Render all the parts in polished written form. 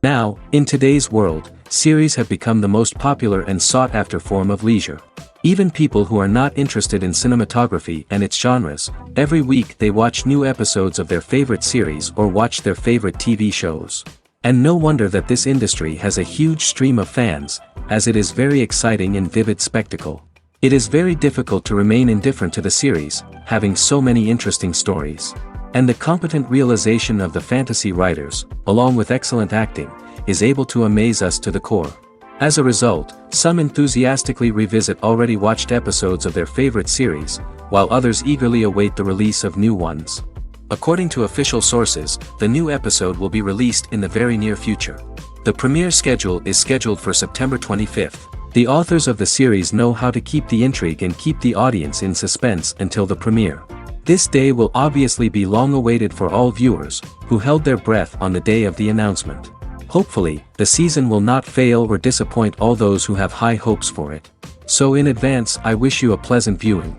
Now, in today's world, series have become the most popular and sought-after form of leisure. Even people who are not interested in cinematography and its genres, every week they watch new episodes of their favorite series or watch their favorite TV shows. And no wonder that this industry has a huge stream of fans, as it is very exciting and vivid spectacle. It is very difficult to remain indifferent to the series, having so many interesting stories. And the competent realization of the fantasy writers, along with excellent acting, is able to amaze us to the core. As a result, some enthusiastically revisit already watched episodes of their favorite series, while others eagerly await the release of new ones. According to official sources, the new episode will be released in the very near future. The premiere schedule is scheduled for September 25th. The authors of the series know how to keep the intrigue and keep the audience in suspense until the premiere. This day will obviously be long awaited for all viewers, who held their breath on the day of the announcement. Hopefully, the season will not fail or disappoint all those who have high hopes for it. So in advance, I wish you a pleasant viewing.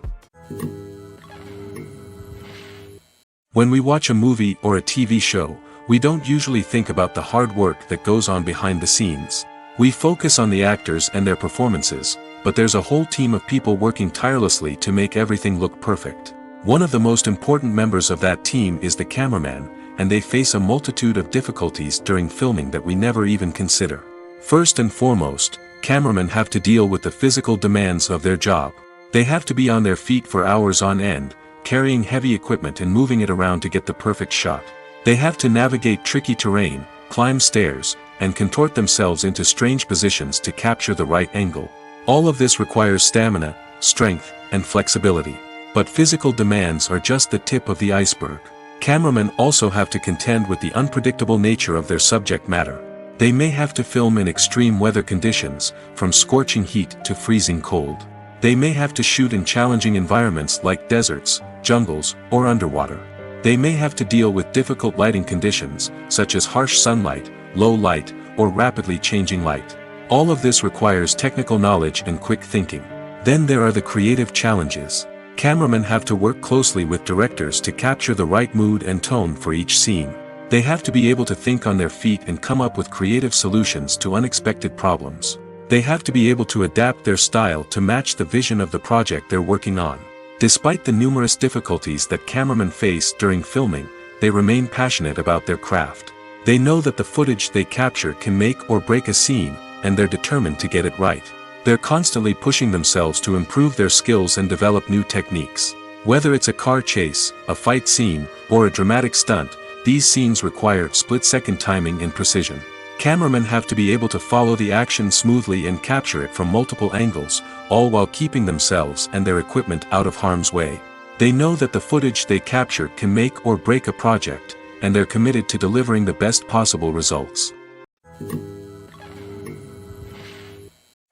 When we watch a movie or a TV show, we don't usually think about the hard work that goes on behind the scenes. We focus on the actors and their performances, but there's a whole team of people working tirelessly to make everything look perfect. One of the most important members of that team is the cameraman, and they face a multitude of difficulties during filming that we never even consider. First and foremost, cameramen have to deal with the physical demands of their job. They have to be on their feet for hours on end, carrying heavy equipment and moving it around to get the perfect shot. They have to navigate tricky terrain, climb stairs, and contort themselves into strange positions to capture the right angle. All of this requires stamina, strength, and flexibility. But physical demands are just the tip of the iceberg. Cameramen also have to contend with the unpredictable nature of their subject matter. They may have to film in extreme weather conditions, from scorching heat to freezing cold. They may have to shoot in challenging environments like deserts, jungles, or underwater. They may have to deal with difficult lighting conditions, such as harsh sunlight, low light, or rapidly changing light. All of this requires technical knowledge and quick thinking. Then there are the creative challenges. Cameramen have to work closely with directors to capture the right mood and tone for each scene. They have to be able to think on their feet and come up with creative solutions to unexpected problems. They have to be able to adapt their style to match the vision of the project they're working on. Despite the numerous difficulties that cameramen face during filming, they remain passionate about their craft. They know that the footage they capture can make or break a scene, and they're determined to get it right. They're constantly pushing themselves to improve their skills and develop new techniques. Whether it's a car chase, a fight scene, or a dramatic stunt, these scenes require split-second timing and precision. Cameramen have to be able to follow the action smoothly and capture it from multiple angles, all while keeping themselves and their equipment out of harm's way. They know that the footage they capture can make or break a project, and they're committed to delivering the best possible results.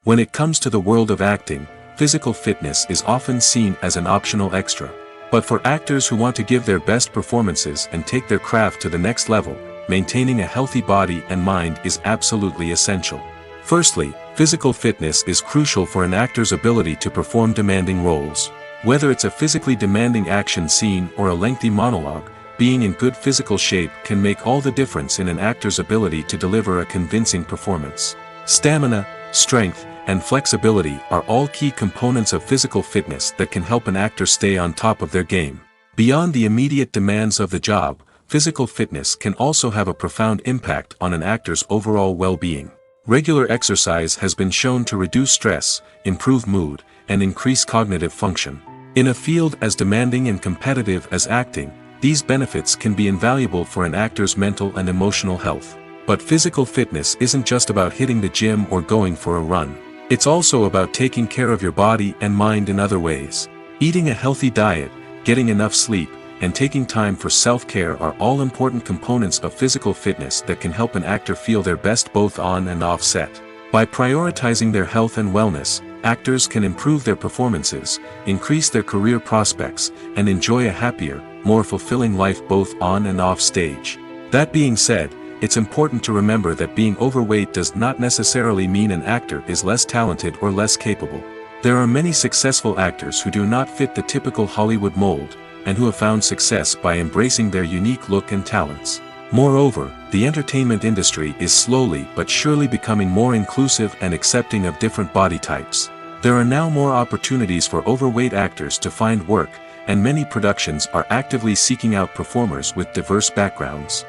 When it comes to the world of acting, physical fitness is often seen as an optional extra. But for actors who want to give their best performances and take their craft to the next level, maintaining a healthy body and mind is absolutely essential. Firstly, physical fitness is crucial for an actor's ability to perform demanding roles. Whether it's a physically demanding action scene or a lengthy monologue, being in good physical shape can make all the difference in an actor's ability to deliver a convincing performance. Stamina, strength, and flexibility are all key components of physical fitness that can help an actor stay on top of their game. Beyond the immediate demands of the job, physical fitness can also have a profound impact on an actor's overall well-being. Regular exercise has been shown to reduce stress, improve mood, and increase cognitive function. In a field as demanding and competitive as acting, these benefits can be invaluable for an actor's mental and emotional health. But physical fitness isn't just about hitting the gym or going for a run. It's also about taking care of your body and mind in other ways. Eating a healthy diet, getting enough sleep, and taking time for self-care are all important components of physical fitness that can help an actor feel their best both on and off set. By prioritizing their health and wellness, actors can improve their performances, increase their career prospects, and enjoy a happier, more fulfilling life both on and off stage. That being said, it's important to remember that being overweight does not necessarily mean an actor is less talented or less capable. There are many successful actors who do not fit the typical Hollywood mold, and who have found success by embracing their unique look and talents. Moreover, the entertainment industry is slowly but surely becoming more inclusive and accepting of different body types. There are now more opportunities for overweight actors to find work, and many productions are actively seeking out performers with diverse backgrounds.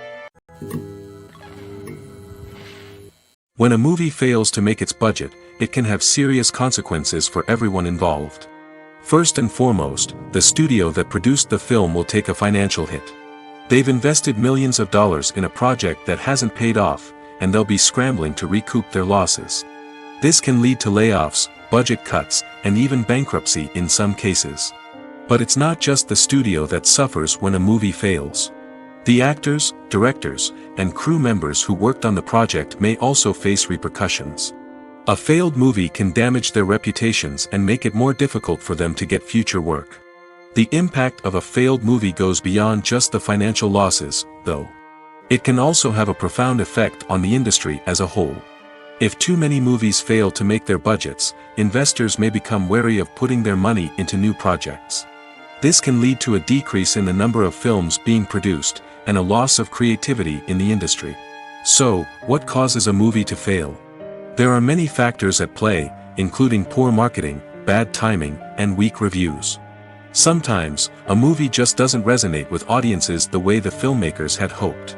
When a movie fails to make its budget, it can have serious consequences for everyone involved. First and foremost, the studio that produced the film will take a financial hit. They've invested millions of dollars in a project that hasn't paid off, and they'll be scrambling to recoup their losses. This can lead to layoffs, budget cuts, and even bankruptcy in some cases. But it's not just the studio that suffers when a movie fails. The actors, directors, and crew members who worked on the project may also face repercussions. A failed movie can damage their reputations and make it more difficult for them to get future work. The impact of a failed movie goes beyond just the financial losses, though. It can also have a profound effect on the industry as a whole. If too many movies fail to make their budgets, investors may become wary of putting their money into new projects. This can lead to a decrease in the number of films being produced, and a loss of creativity in the industry. So, what causes a movie to fail? There are many factors at play, including poor marketing, bad timing, and weak reviews. Sometimes, a movie just doesn't resonate with audiences the way the filmmakers had hoped.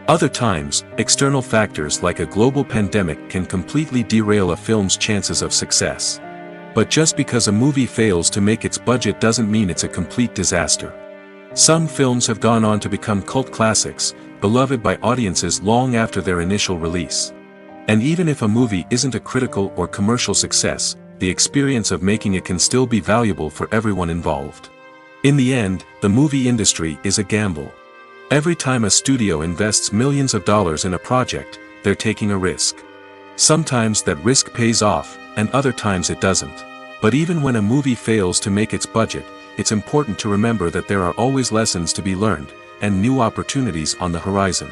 Other times, external factors like a global pandemic can completely derail a film's chances of success. But just because a movie fails to make its budget doesn't mean it's a complete disaster. Some films have gone on to become cult classics, beloved by audiences long after their initial release. And even if a movie isn't a critical or commercial success, the experience of making it can still be valuable for everyone involved. In the end, the movie industry is a gamble. Every time a studio invests millions of dollars in a project, they're taking a risk. Sometimes that risk pays off, and other times it doesn't. But even when a movie fails to make its budget, it's important to remember that there are always lessons to be learned, and new opportunities on the horizon.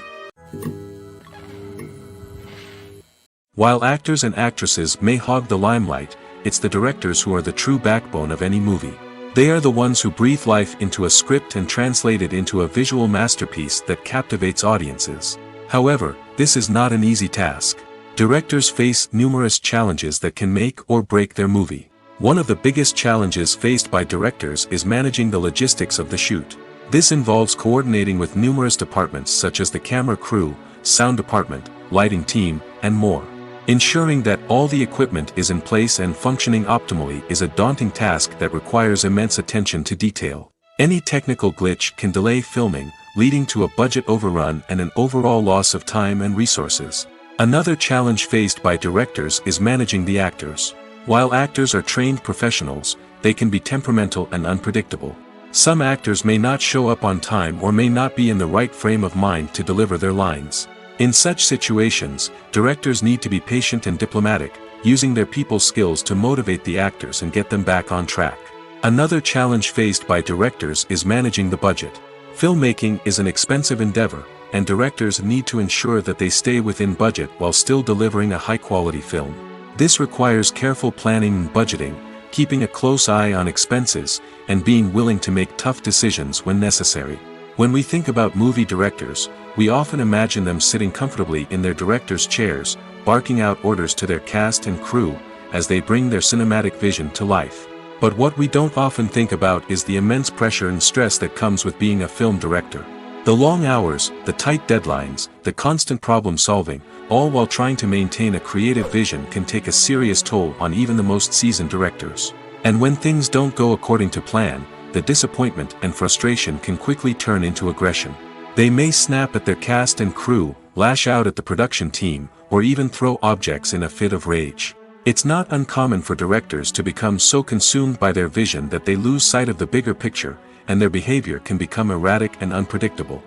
While actors and actresses may hog the limelight, it's the directors who are the true backbone of any movie. They are the ones who breathe life into a script and translate it into a visual masterpiece that captivates audiences. However, this is not an easy task. Directors face numerous challenges that can make or break their movie. One of the biggest challenges faced by directors is managing the logistics of the shoot. This involves coordinating with numerous departments such as the camera crew, sound department, lighting team, and more. Ensuring that all the equipment is in place and functioning optimally is a daunting task that requires immense attention to detail. Any technical glitch can delay filming, leading to a budget overrun and an overall loss of time and resources. Another challenge faced by directors is managing the actors. While actors are trained professionals, they can be temperamental and unpredictable. Some actors may not show up on time or may not be in the right frame of mind to deliver their lines. In such situations, directors need to be patient and diplomatic, using their people skills to motivate the actors and get them back on track. Another challenge faced by directors is managing the budget. Filmmaking is an expensive endeavor, and directors need to ensure that they stay within budget while still delivering a high-quality film. This requires careful planning and budgeting, keeping a close eye on expenses, and being willing to make tough decisions when necessary. When we think about movie directors, we often imagine them sitting comfortably in their director's chairs, barking out orders to their cast and crew, as they bring their cinematic vision to life. But what we don't often think about is the immense pressure and stress that comes with being a film director. The long hours, the tight deadlines, the constant problem solving, all while trying to maintain a creative vision can take a serious toll on even the most seasoned directors. And when things don't go according to plan, the disappointment and frustration can quickly turn into aggression. They may snap at their cast and crew, lash out at the production team, or even throw objects in a fit of rage. It's not uncommon for directors to become so consumed by their vision that they lose sight of the bigger picture, and their behavior can become erratic and unpredictable.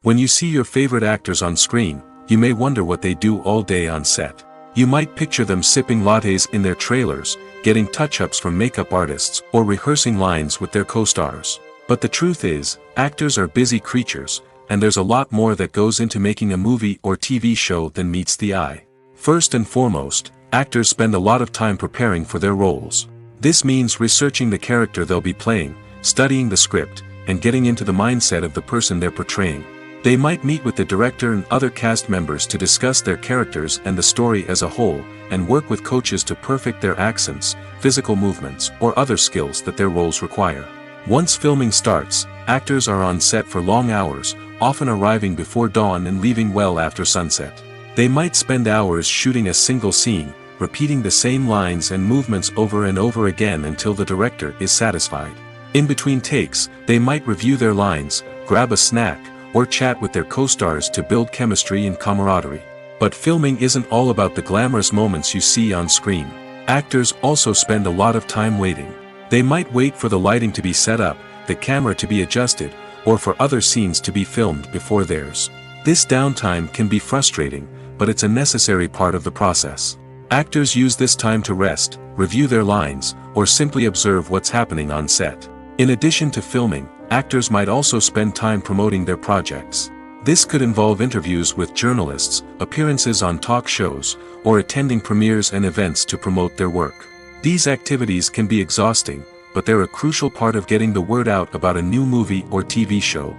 When you see your favorite actors on screen, you may wonder what they do all day on set. You might picture them sipping lattes in their trailers, getting touch-ups from makeup artists, or rehearsing lines with their co-stars. But the truth is, actors are busy creatures, and there's a lot more that goes into making a movie or TV show than meets the eye. First and foremost, actors spend a lot of time preparing for their roles. This means researching the character they'll be playing, studying the script, and getting into the mindset of the person they're portraying. They might meet with the director and other cast members to discuss their characters and the story as a whole, and work with coaches to perfect their accents, physical movements, or other skills that their roles require. Once filming starts, actors are on set for long hours, often arriving before dawn and leaving well after sunset. They might spend hours shooting a single scene, repeating the same lines and movements over and over again until the director is satisfied. In between takes, they might review their lines, grab a snack, or chat with their co-stars to build chemistry and camaraderie. But filming isn't all about the glamorous moments you see on screen. Actors also spend a lot of time waiting. They might wait for the lighting to be set up, the camera to be adjusted, or for other scenes to be filmed before theirs. This downtime can be frustrating, but it's a necessary part of the process. Actors use this time to rest, review their lines, or simply observe what's happening on set. In addition to filming, actors might also spend time promoting their projects. This could involve interviews with journalists, appearances on talk shows, or attending premieres and events to promote their work. These activities can be exhausting, but they're a crucial part of getting the word out about a new movie or TV show.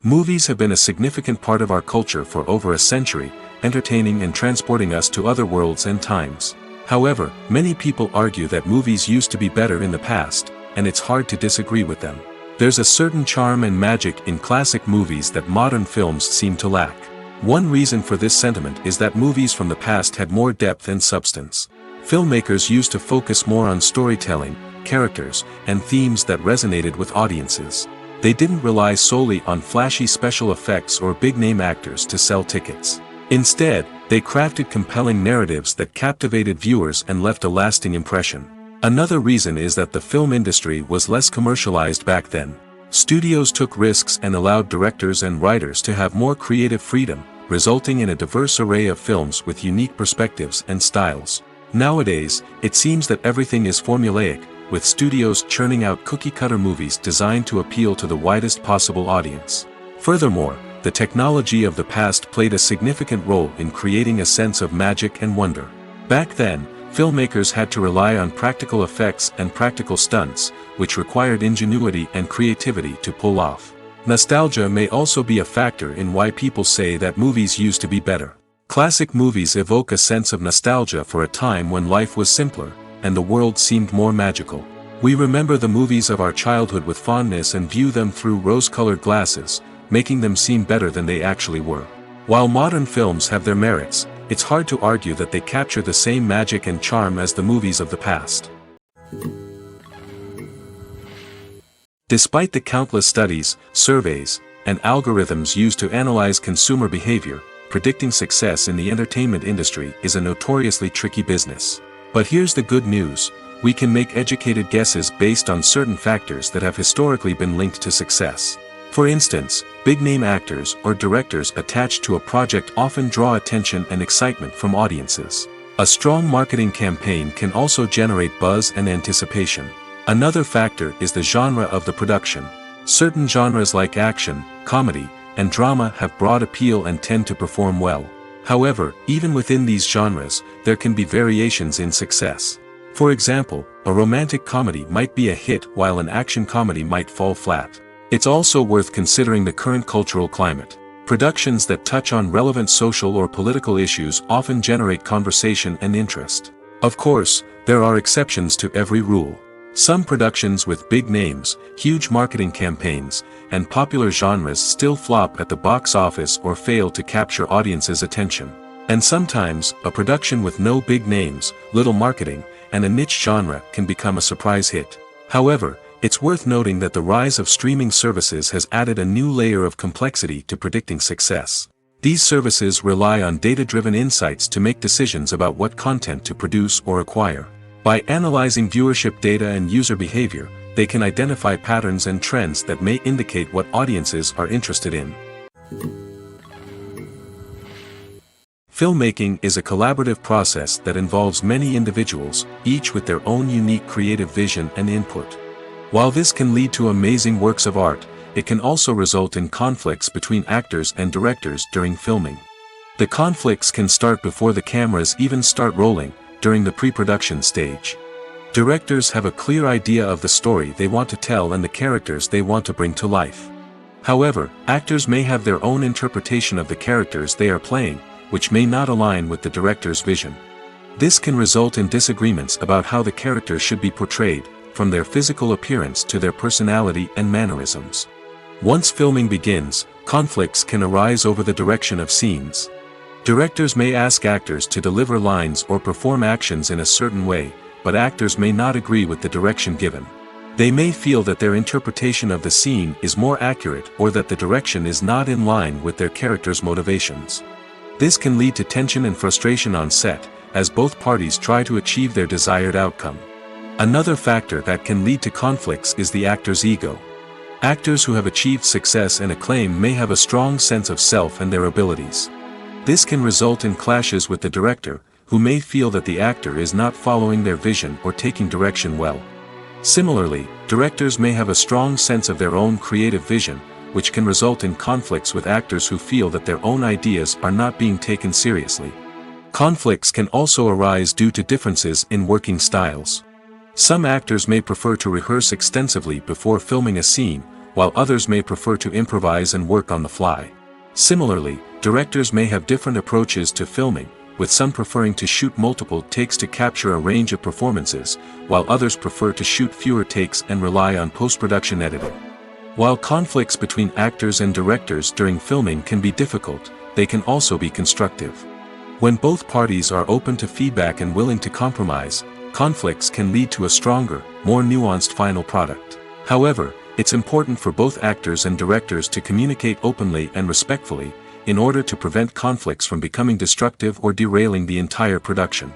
Movies have been a significant part of our culture for over a century, entertaining and transporting us to other worlds and times. However, many people argue that movies used to be better in the past, and it's hard to disagree with them. There's a certain charm and magic in classic movies that modern films seem to lack. One reason for this sentiment is that movies from the past had more depth and substance. Filmmakers used to focus more on storytelling, characters, and themes that resonated with audiences. They didn't rely solely on flashy special effects or big-name actors to sell tickets. Instead, they crafted compelling narratives that captivated viewers and left a lasting impression. Another reason is that the film industry was less commercialized back then. Studios took risks and allowed directors and writers to have more creative freedom, resulting in a diverse array of films with unique perspectives and styles. Nowadays, it seems that everything is formulaic, with studios churning out cookie-cutter movies designed to appeal to the widest possible audience. Furthermore, the technology of the past played a significant role in creating a sense of magic and wonder. Back then, filmmakers had to rely on practical effects and practical stunts, which required ingenuity and creativity to pull off. Nostalgia may also be a factor in why people say that movies used to be better. Classic movies evoke a sense of nostalgia for a time when life was simpler, and the world seemed more magical. We remember the movies of our childhood with fondness and view them through rose-colored glasses, making them seem better than they actually were. While modern films have their merits, it's hard to argue that they capture the same magic and charm as the movies of the past. Despite the countless studies, surveys, and algorithms used to analyze consumer behavior, predicting success in the entertainment industry is a notoriously tricky business. But here's the good news: we can make educated guesses based on certain factors that have historically been linked to success. For instance, big-name actors or directors attached to a project often draw attention and excitement from audiences. A strong marketing campaign can also generate buzz and anticipation. Another factor is the genre of the production. Certain genres like action, comedy, and drama have broad appeal and tend to perform well. However, even within these genres, there can be variations in success. For example, a romantic comedy might be a hit while an action comedy might fall flat. It's also worth considering the current cultural climate. Productions that touch on relevant social or political issues often generate conversation and interest. Of course, there are exceptions to every rule. Some productions with big names, huge marketing campaigns, and popular genres still flop at the box office or fail to capture audiences' attention. And sometimes, a production with no big names, little marketing, and a niche genre can become a surprise hit. However, it's worth noting that the rise of streaming services has added a new layer of complexity to predicting success. These services rely on data-driven insights to make decisions about what content to produce or acquire. By analyzing viewership data and user behavior, they can identify patterns and trends that may indicate what audiences are interested in. Filmmaking is a collaborative process that involves many individuals, each with their own unique creative vision and input. While this can lead to amazing works of art, it can also result in conflicts between actors and directors during filming. The conflicts can start before the cameras even start rolling, during the pre-production stage. Directors have a clear idea of the story they want to tell and the characters they want to bring to life. However, actors may have their own interpretation of the characters they are playing, which may not align with the director's vision. This can result in disagreements about how the characters should be portrayed, from their physical appearance to their personality and mannerisms. Once filming begins, conflicts can arise over the direction of scenes. Directors may ask actors to deliver lines or perform actions in a certain way, but actors may not agree with the direction given. They may feel that their interpretation of the scene is more accurate or that the direction is not in line with their character's motivations. This can lead to tension and frustration on set, as both parties try to achieve their desired outcome. Another factor that can lead to conflicts is the actor's ego. Actors who have achieved success and acclaim may have a strong sense of self and their abilities. This can result in clashes with the director, who may feel that the actor is not following their vision or taking direction well. Similarly, directors may have a strong sense of their own creative vision, which can result in conflicts with actors who feel that their own ideas are not being taken seriously. Conflicts can also arise due to differences in working styles. Some actors may prefer to rehearse extensively before filming a scene, while others may prefer to improvise and work on the fly. Similarly, directors may have different approaches to filming, with some preferring to shoot multiple takes to capture a range of performances, while others prefer to shoot fewer takes and rely on post-production editing. While conflicts between actors and directors during filming can be difficult, they can also be constructive. When both parties are open to feedback and willing to compromise, conflicts can lead to a stronger, more nuanced final product. However, it's important for both actors and directors to communicate openly and respectfully, in order to prevent conflicts from becoming destructive or derailing the entire production.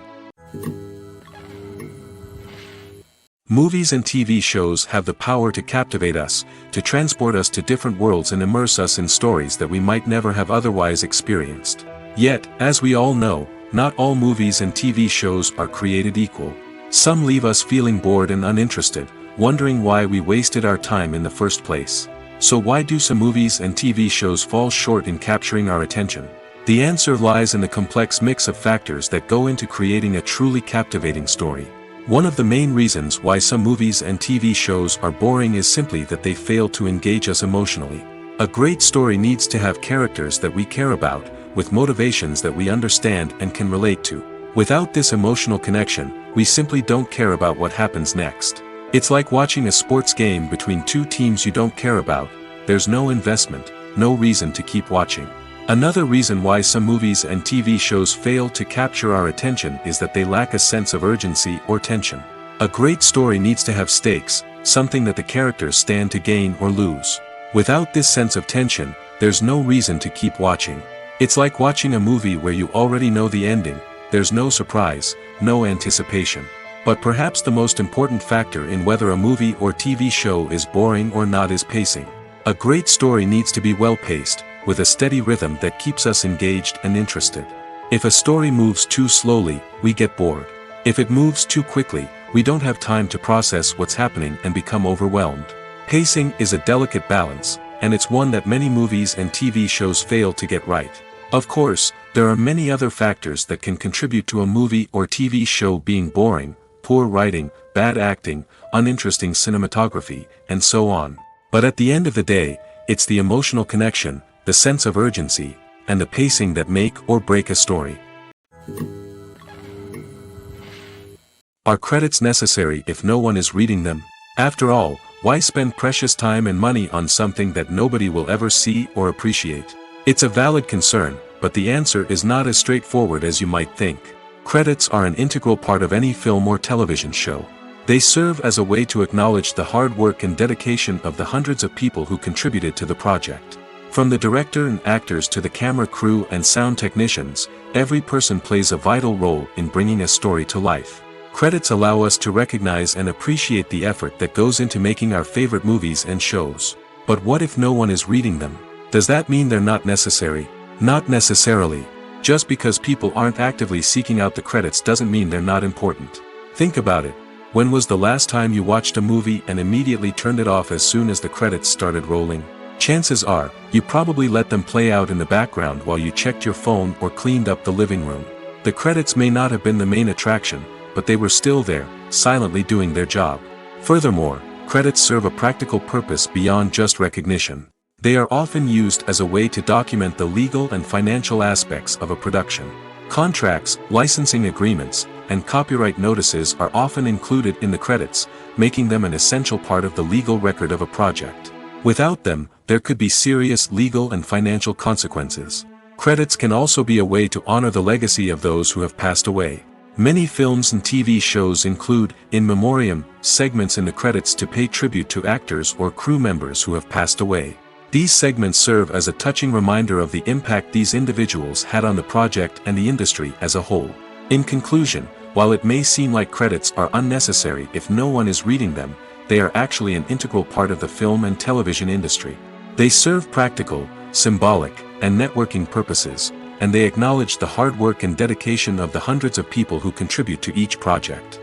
Movies and TV shows have the power to captivate us, to transport us to different worlds and immerse us in stories that we might never have otherwise experienced. Yet, as we all know, not all movies and TV shows are created equal. Some leave us feeling bored and uninterested, wondering why we wasted our time in the first place. So why do some movies and TV shows fall short in capturing our attention? The answer lies in the complex mix of factors that go into creating a truly captivating story. One of the main reasons why some movies and TV shows are boring is simply that they fail to engage us emotionally. A great story needs to have characters that we care about, with motivations that we understand and can relate to. Without this emotional connection, we simply don't care about what happens next. It's like watching a sports game between two teams you don't care about. There's no investment, no reason to keep watching. Another reason why some movies and TV shows fail to capture our attention is that they lack a sense of urgency or tension. A great story needs to have stakes, something that the characters stand to gain or lose. Without this sense of tension, there's no reason to keep watching. It's like watching a movie where you already know the ending. There's no surprise, no anticipation. But perhaps the most important factor in whether a movie or TV show is boring or not is pacing. A great story needs to be well-paced, with a steady rhythm that keeps us engaged and interested. If a story moves too slowly, we get bored. If it moves too quickly, we don't have time to process what's happening and become overwhelmed. Pacing is a delicate balance, and it's one that many movies and TV shows fail to get right. Of course, there are many other factors that can contribute to a movie or TV show being boring: poor writing, bad acting, uninteresting cinematography, and so on. But at the end of the day, it's the emotional connection, the sense of urgency, and the pacing that make or break a story. Are credits necessary if no one is reading them? After all, why spend precious time and money on something that nobody will ever see or appreciate? It's a valid concern, but the answer is not as straightforward as you might think. Credits are an integral part of any film or television show. They serve as a way to acknowledge the hard work and dedication of the hundreds of people who contributed to the project. From the director and actors to the camera crew and sound technicians, every person plays a vital role in bringing a story to life. Credits allow us to recognize and appreciate the effort that goes into making our favorite movies and shows. But what if no one is reading them? Does that mean they're not necessary? Not necessarily. Just because people aren't actively seeking out the credits doesn't mean they're not important. Think about it. When was the last time you watched a movie and immediately turned it off as soon as the credits started rolling? Chances are, you probably let them play out in the background while you checked your phone or cleaned up the living room. The credits may not have been the main attraction, but they were still there, silently doing their job. Furthermore, credits serve a practical purpose beyond just recognition. They are often used as a way to document the legal and financial aspects of a production. Contracts, licensing agreements, and copyright notices are often included in the credits, making them an essential part of the legal record of a project. Without them, there could be serious legal and financial consequences. Credits can also be a way to honor the legacy of those who have passed away. Many films and TV shows include, in memoriam, segments in the credits to pay tribute to actors or crew members who have passed away. These segments serve as a touching reminder of the impact these individuals had on the project and the industry as a whole. In conclusion, while it may seem like credits are unnecessary if no one is reading them, they are actually an integral part of the film and television industry. They serve practical, symbolic, and networking purposes, and they acknowledge the hard work and dedication of the hundreds of people who contribute to each project.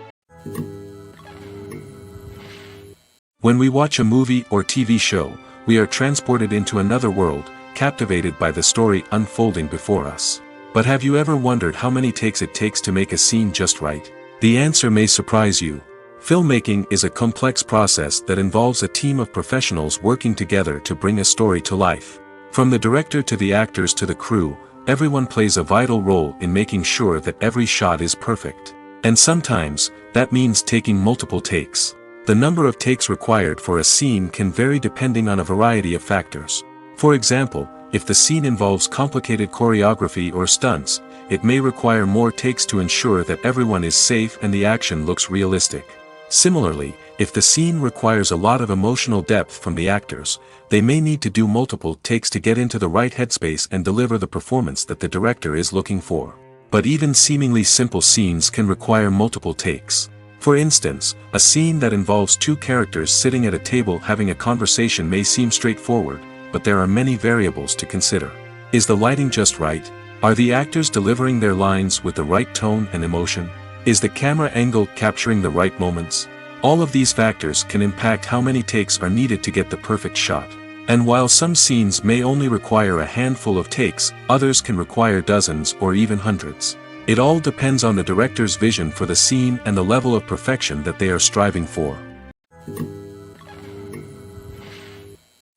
When we watch a movie or TV show, we are transported into another world, captivated by the story unfolding before us. But have you ever wondered how many takes it takes to make a scene just right? The answer may surprise you. Filmmaking is a complex process that involves a team of professionals working together to bring a story to life. From the director to the actors to the crew, everyone plays a vital role in making sure that every shot is perfect. And sometimes, that means taking multiple takes. The number of takes required for a scene can vary depending on a variety of factors. For example, if the scene involves complicated choreography or stunts, it may require more takes to ensure that everyone is safe and the action looks realistic. Similarly, if the scene requires a lot of emotional depth from the actors, they may need to do multiple takes to get into the right headspace and deliver the performance that the director is looking for. But even seemingly simple scenes can require multiple takes. For instance, a scene that involves two characters sitting at a table having a conversation may seem straightforward, but there are many variables to consider. Is the lighting just right? Are the actors delivering their lines with the right tone and emotion? Is the camera angle capturing the right moments? All of these factors can impact how many takes are needed to get the perfect shot. And while some scenes may only require a handful of takes, others can require dozens or even hundreds. It all depends on the director's vision for the scene and the level of perfection that they are striving for.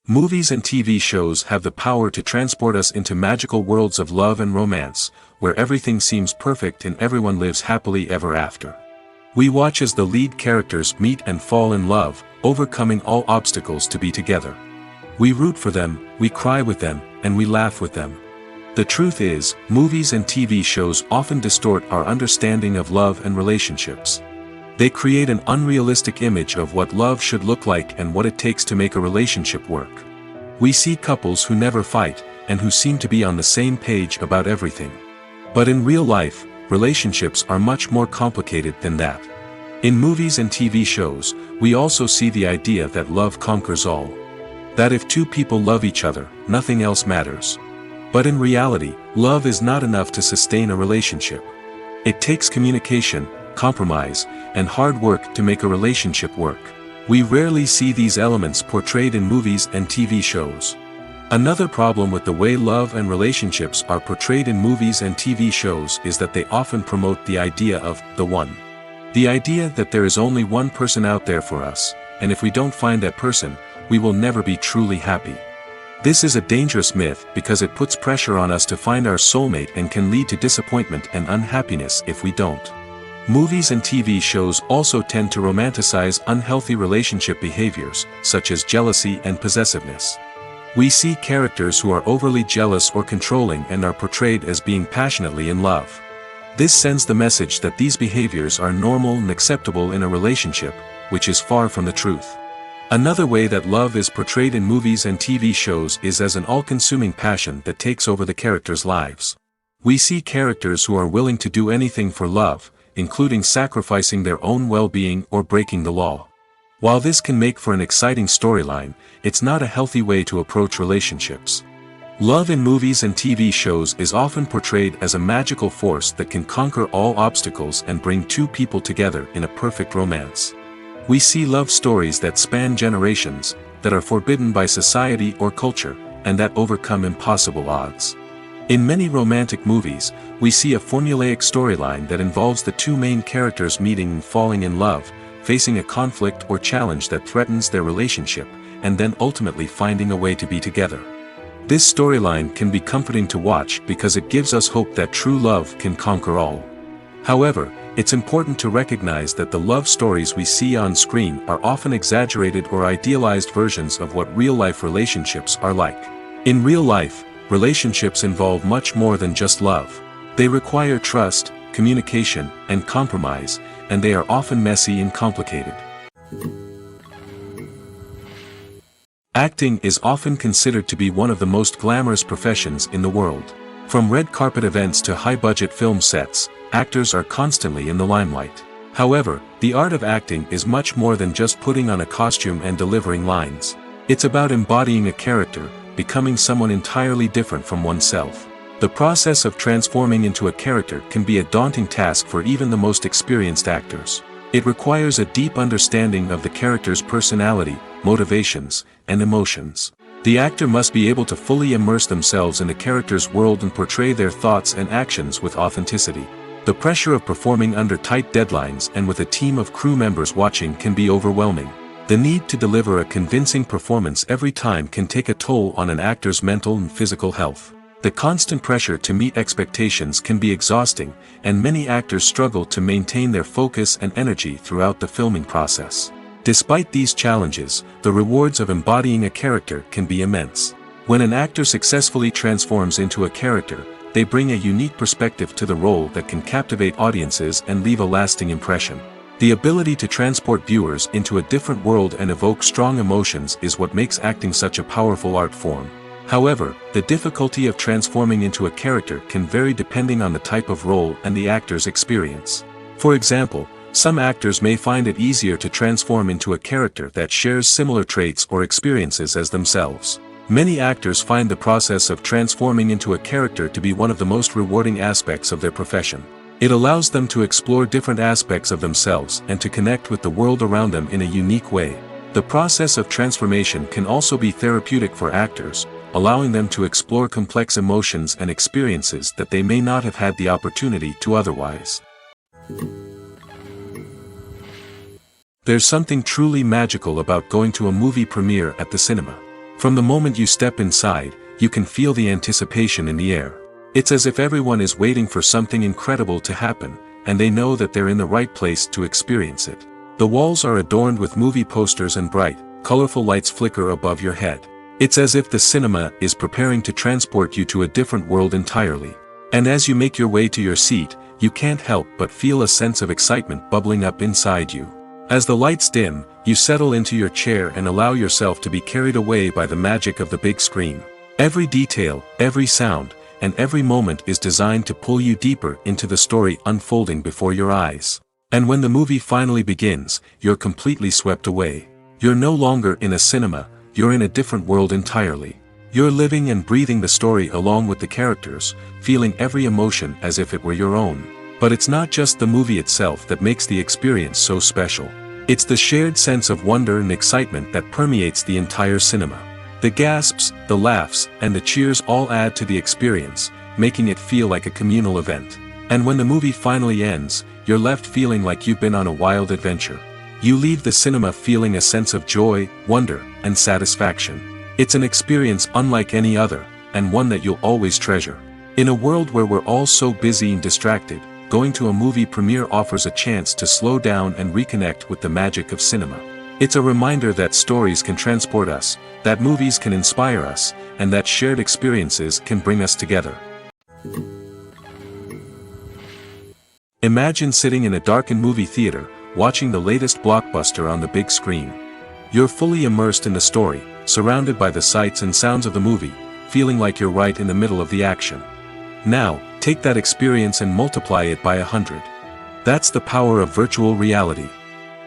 Movies and TV shows have the power to transport us into magical worlds of love and romance, where everything seems perfect and everyone lives happily ever after. We watch as the lead characters meet and fall in love, overcoming all obstacles to be together. We root for them, we cry with them, and we laugh with them. The truth is, movies and TV shows often distort our understanding of love and relationships. They create an unrealistic image of what love should look like and what it takes to make a relationship work. We see couples who never fight, and who seem to be on the same page about everything. But in real life, relationships are much more complicated than that. In movies and TV shows, we also see the idea that love conquers all. That if two people love each other, nothing else matters. But in reality, love is not enough to sustain a relationship. It takes communication, compromise, and hard work to make a relationship work. We rarely see these elements portrayed in movies and TV shows. Another problem with the way love and relationships are portrayed in movies and TV shows is that they often promote the idea of the one. The idea that there is only one person out there for us, and if we don't find that person, we will never be truly happy. This is a dangerous myth because it puts pressure on us to find our soulmate and can lead to disappointment and unhappiness if we don't. Movies and TV shows also tend to romanticize unhealthy relationship behaviors, such as jealousy and possessiveness. We see characters who are overly jealous or controlling and are portrayed as being passionately in love. This sends the message that these behaviors are normal and acceptable in a relationship, which is far from the truth. Another way that love is portrayed in movies and TV shows is as an all-consuming passion that takes over the characters' lives. We see characters who are willing to do anything for love, including sacrificing their own well-being or breaking the law. While this can make for an exciting storyline, it's not a healthy way to approach relationships. Love in movies and TV shows is often portrayed as a magical force that can conquer all obstacles and bring two people together in a perfect romance. We see love stories that span generations, that are forbidden by society or culture, and that overcome impossible odds. In many romantic movies, we see a formulaic storyline that involves the two main characters meeting and falling in love, facing a conflict or challenge that threatens their relationship, and then ultimately finding a way to be together. This storyline can be comforting to watch because it gives us hope that true love can conquer all. However, it's important to recognize that the love stories we see on screen are often exaggerated or idealized versions of what real-life relationships are like. In real life, relationships involve much more than just love. They require trust, communication, and compromise, and they are often messy and complicated. Acting is often considered to be one of the most glamorous professions in the world. From red carpet events to high-budget film sets, actors are constantly in the limelight. However, the art of acting is much more than just putting on a costume and delivering lines. It's about embodying a character, becoming someone entirely different from oneself. The process of transforming into a character can be a daunting task for even the most experienced actors. It requires a deep understanding of the character's personality, motivations, and emotions. The actor must be able to fully immerse themselves in the character's world and portray their thoughts and actions with authenticity. The pressure of performing under tight deadlines and with a team of crew members watching can be overwhelming. The need to deliver a convincing performance every time can take a toll on an actor's mental and physical health. The constant pressure to meet expectations can be exhausting, and many actors struggle to maintain their focus and energy throughout the filming process. Despite these challenges, the rewards of embodying a character can be immense. When an actor successfully transforms into a character, they bring a unique perspective to the role that can captivate audiences and leave a lasting impression. The ability to transport viewers into a different world and evoke strong emotions is what makes acting such a powerful art form. However, the difficulty of transforming into a character can vary depending on the type of role and the actor's experience. For example, some actors may find it easier to transform into a character that shares similar traits or experiences as themselves. Many actors find the process of transforming into a character to be one of the most rewarding aspects of their profession. It allows them to explore different aspects of themselves and to connect with the world around them in a unique way. The process of transformation can also be therapeutic for actors, allowing them to explore complex emotions and experiences that they may not have had the opportunity to otherwise. There's something truly magical about going to a movie premiere at the cinema. From the moment you step inside, you can feel the anticipation in the air. It's as if everyone is waiting for something incredible to happen, and they know that they're in the right place to experience it. The walls are adorned with movie posters and bright, colorful lights flicker above your head. It's as if the cinema is preparing to transport you to a different world entirely. And as you make your way to your seat, you can't help but feel a sense of excitement bubbling up inside you. As the lights dim, you settle into your chair and allow yourself to be carried away by the magic of the big screen. Every detail, every sound, and every moment is designed to pull you deeper into the story unfolding before your eyes. And when the movie finally begins, you're completely swept away. You're no longer in a cinema, you're in a different world entirely. You're living and breathing the story along with the characters, feeling every emotion as if it were your own. But it's not just the movie itself that makes the experience so special. It's the shared sense of wonder and excitement that permeates the entire cinema. The gasps, the laughs, and the cheers all add to the experience, making it feel like a communal event. And when the movie finally ends, you're left feeling like you've been on a wild adventure. You leave the cinema feeling a sense of joy, wonder, and satisfaction. It's an experience unlike any other, and one that you'll always treasure. In a world where we're all so busy and distracted, going to a movie premiere offers a chance to slow down and reconnect with the magic of cinema. It's a reminder that stories can transport us, that movies can inspire us, and that shared experiences can bring us together. Imagine sitting in a darkened movie theater, watching the latest blockbuster on the big screen. You're fully immersed in the story, surrounded by the sights and sounds of the movie, feeling like you're right in the middle of the action. Now, take that experience and multiply it by 100. That's the power of virtual reality.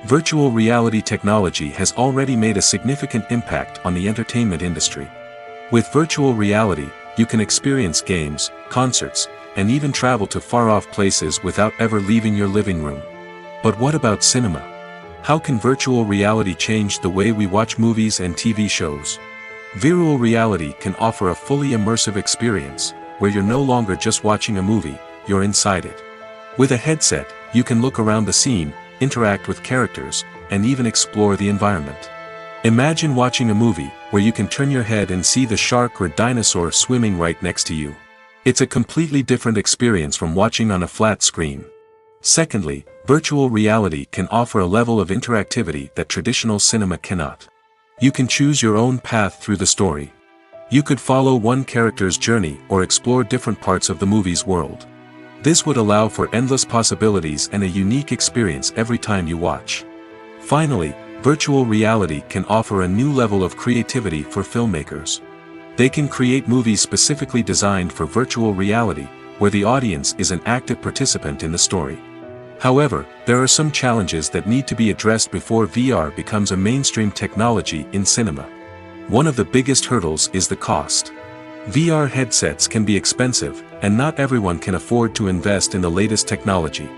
Virtual reality technology has already made a significant impact on the entertainment industry. With virtual reality, you can experience games, concerts, and even travel to far-off places without ever leaving your living room. But what about cinema? How can virtual reality change the way we watch movies and TV shows? Virtual reality can offer a fully immersive experience, where you're no longer just watching a movie, you're inside it. With a headset, you can look around the scene, interact with characters, and even explore the environment. Imagine watching a movie where you can turn your head and see the shark or dinosaur swimming right next to you. It's a completely different experience from watching on a flat screen. Secondly, virtual reality can offer a level of interactivity that traditional cinema cannot. You can choose your own path through the story. You could follow one character's journey or explore different parts of the movie's world. This would allow for endless possibilities and a unique experience every time you watch. Finally, virtual reality can offer a new level of creativity for filmmakers. They can create movies specifically designed for virtual reality, where the audience is an active participant in the story. However, there are some challenges that need to be addressed before VR becomes a mainstream technology in cinema. One of the biggest hurdles is the cost. VR headsets can be expensive, and not everyone can afford to invest in the latest technology.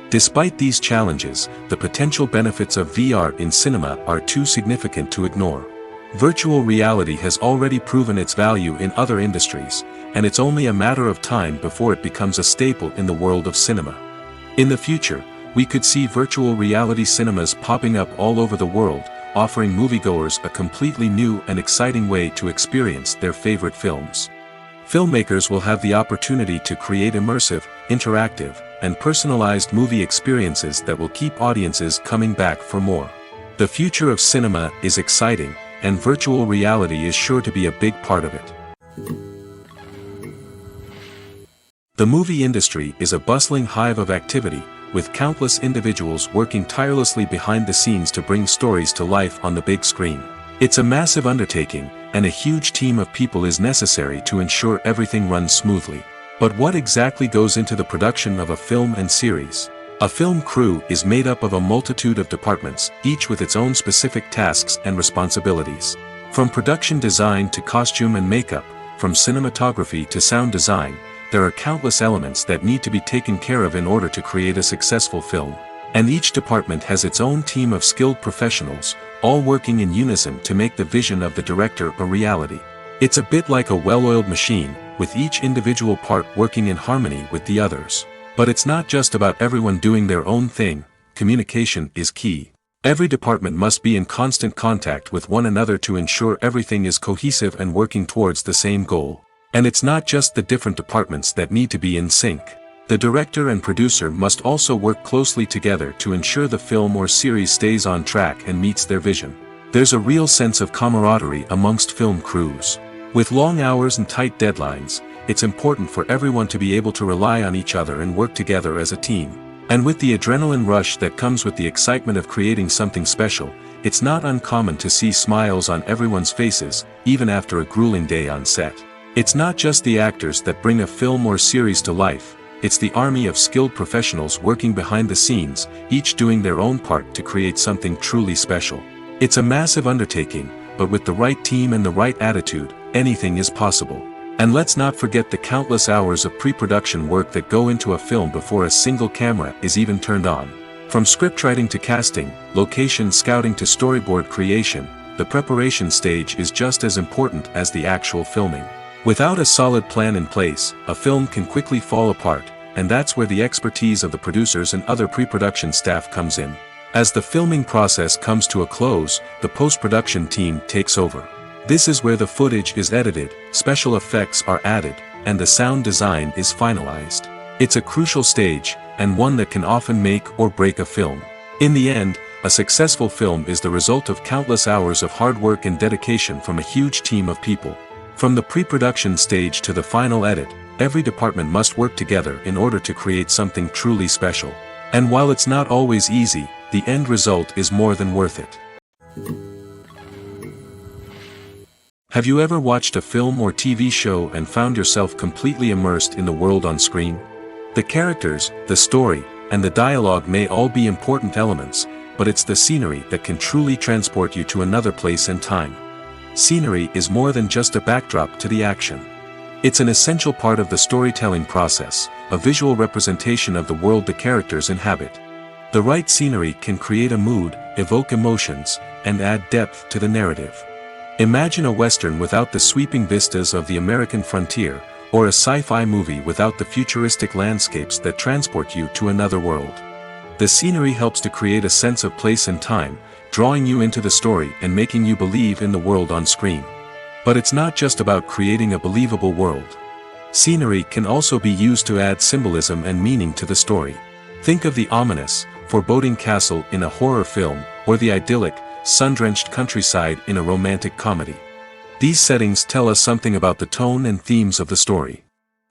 Despite these challenges, the potential benefits of VR in cinema are too significant to ignore. Virtual reality has already proven its value in other industries, and it's only a matter of time before it becomes a staple in the world of cinema. In the future, we could see virtual reality cinemas popping up all over the world, offering moviegoers a completely new and exciting way to experience their favorite films. Filmmakers will have the opportunity to create immersive, interactive, and personalized movie experiences that will keep audiences coming back for more. The future of cinema is exciting, and virtual reality is sure to be a big part of it. The movie industry is a bustling hive of activity, with countless individuals working tirelessly behind the scenes to bring stories to life on the big screen. It's a massive undertaking, and a huge team of people is necessary to ensure everything runs smoothly. But what exactly goes into the production of a film and series? A film crew is made up of a multitude of departments, each with its own specific tasks and responsibilities. From production design to costume and makeup, from cinematography to sound design, there are countless elements that need to be taken care of in order to create a successful film. And each department has its own team of skilled professionals, all working in unison to make the vision of the director a reality. It's a bit like a well-oiled machine, with each individual part working in harmony with the others. But it's not just about everyone doing their own thing. Communication is key. Every department must be in constant contact with one another to ensure everything is cohesive and working towards the same goal. And it's not just the different departments that need to be in sync. The director and producer must also work closely together to ensure the film or series stays on track and meets their vision. There's a real sense of camaraderie amongst film crews. With long hours and tight deadlines, it's important for everyone to be able to rely on each other and work together as a team. And with the adrenaline rush that comes with the excitement of creating something special, it's not uncommon to see smiles on everyone's faces, even after a grueling day on set. It's not just the actors that bring a film or series to life, it's the army of skilled professionals working behind the scenes, each doing their own part to create something truly special. It's a massive undertaking, but with the right team and the right attitude, anything is possible. And let's not forget the countless hours of pre-production work that go into a film before a single camera is even turned on. From scriptwriting to casting, location scouting to storyboard creation, the preparation stage is just as important as the actual filming. Without a solid plan in place, a film can quickly fall apart, and that's where the expertise of the producers and other pre-production staff comes in. As the filming process comes to a close, the post-production team takes over. This is where the footage is edited, special effects are added, and the sound design is finalized. It's a crucial stage, and one that can often make or break a film. In the end, a successful film is the result of countless hours of hard work and dedication from a huge team of people. From the pre-production stage to the final edit, every department must work together in order to create something truly special. And while it's not always easy, the end result is more than worth it. Have you ever watched a film or TV show and found yourself completely immersed in the world on screen? The characters, the story, and the dialogue may all be important elements, but it's the scenery that can truly transport you to another place and time. Scenery is more than just a backdrop to the action. It's an essential part of the storytelling process, a visual representation of the world the characters inhabit. The right scenery can create a mood, evoke emotions, and add depth to the narrative. Imagine a western without the sweeping vistas of the American frontier, or a sci-fi movie without the futuristic landscapes that transport you to another world. The scenery helps to create a sense of place and time, drawing you into the story and making you believe in the world on screen. But it's not just about creating a believable world. Scenery can also be used to add symbolism and meaning to the story. Think of the ominous, foreboding castle in a horror film, or the idyllic, sun-drenched countryside in a romantic comedy. These settings tell us something about the tone and themes of the story.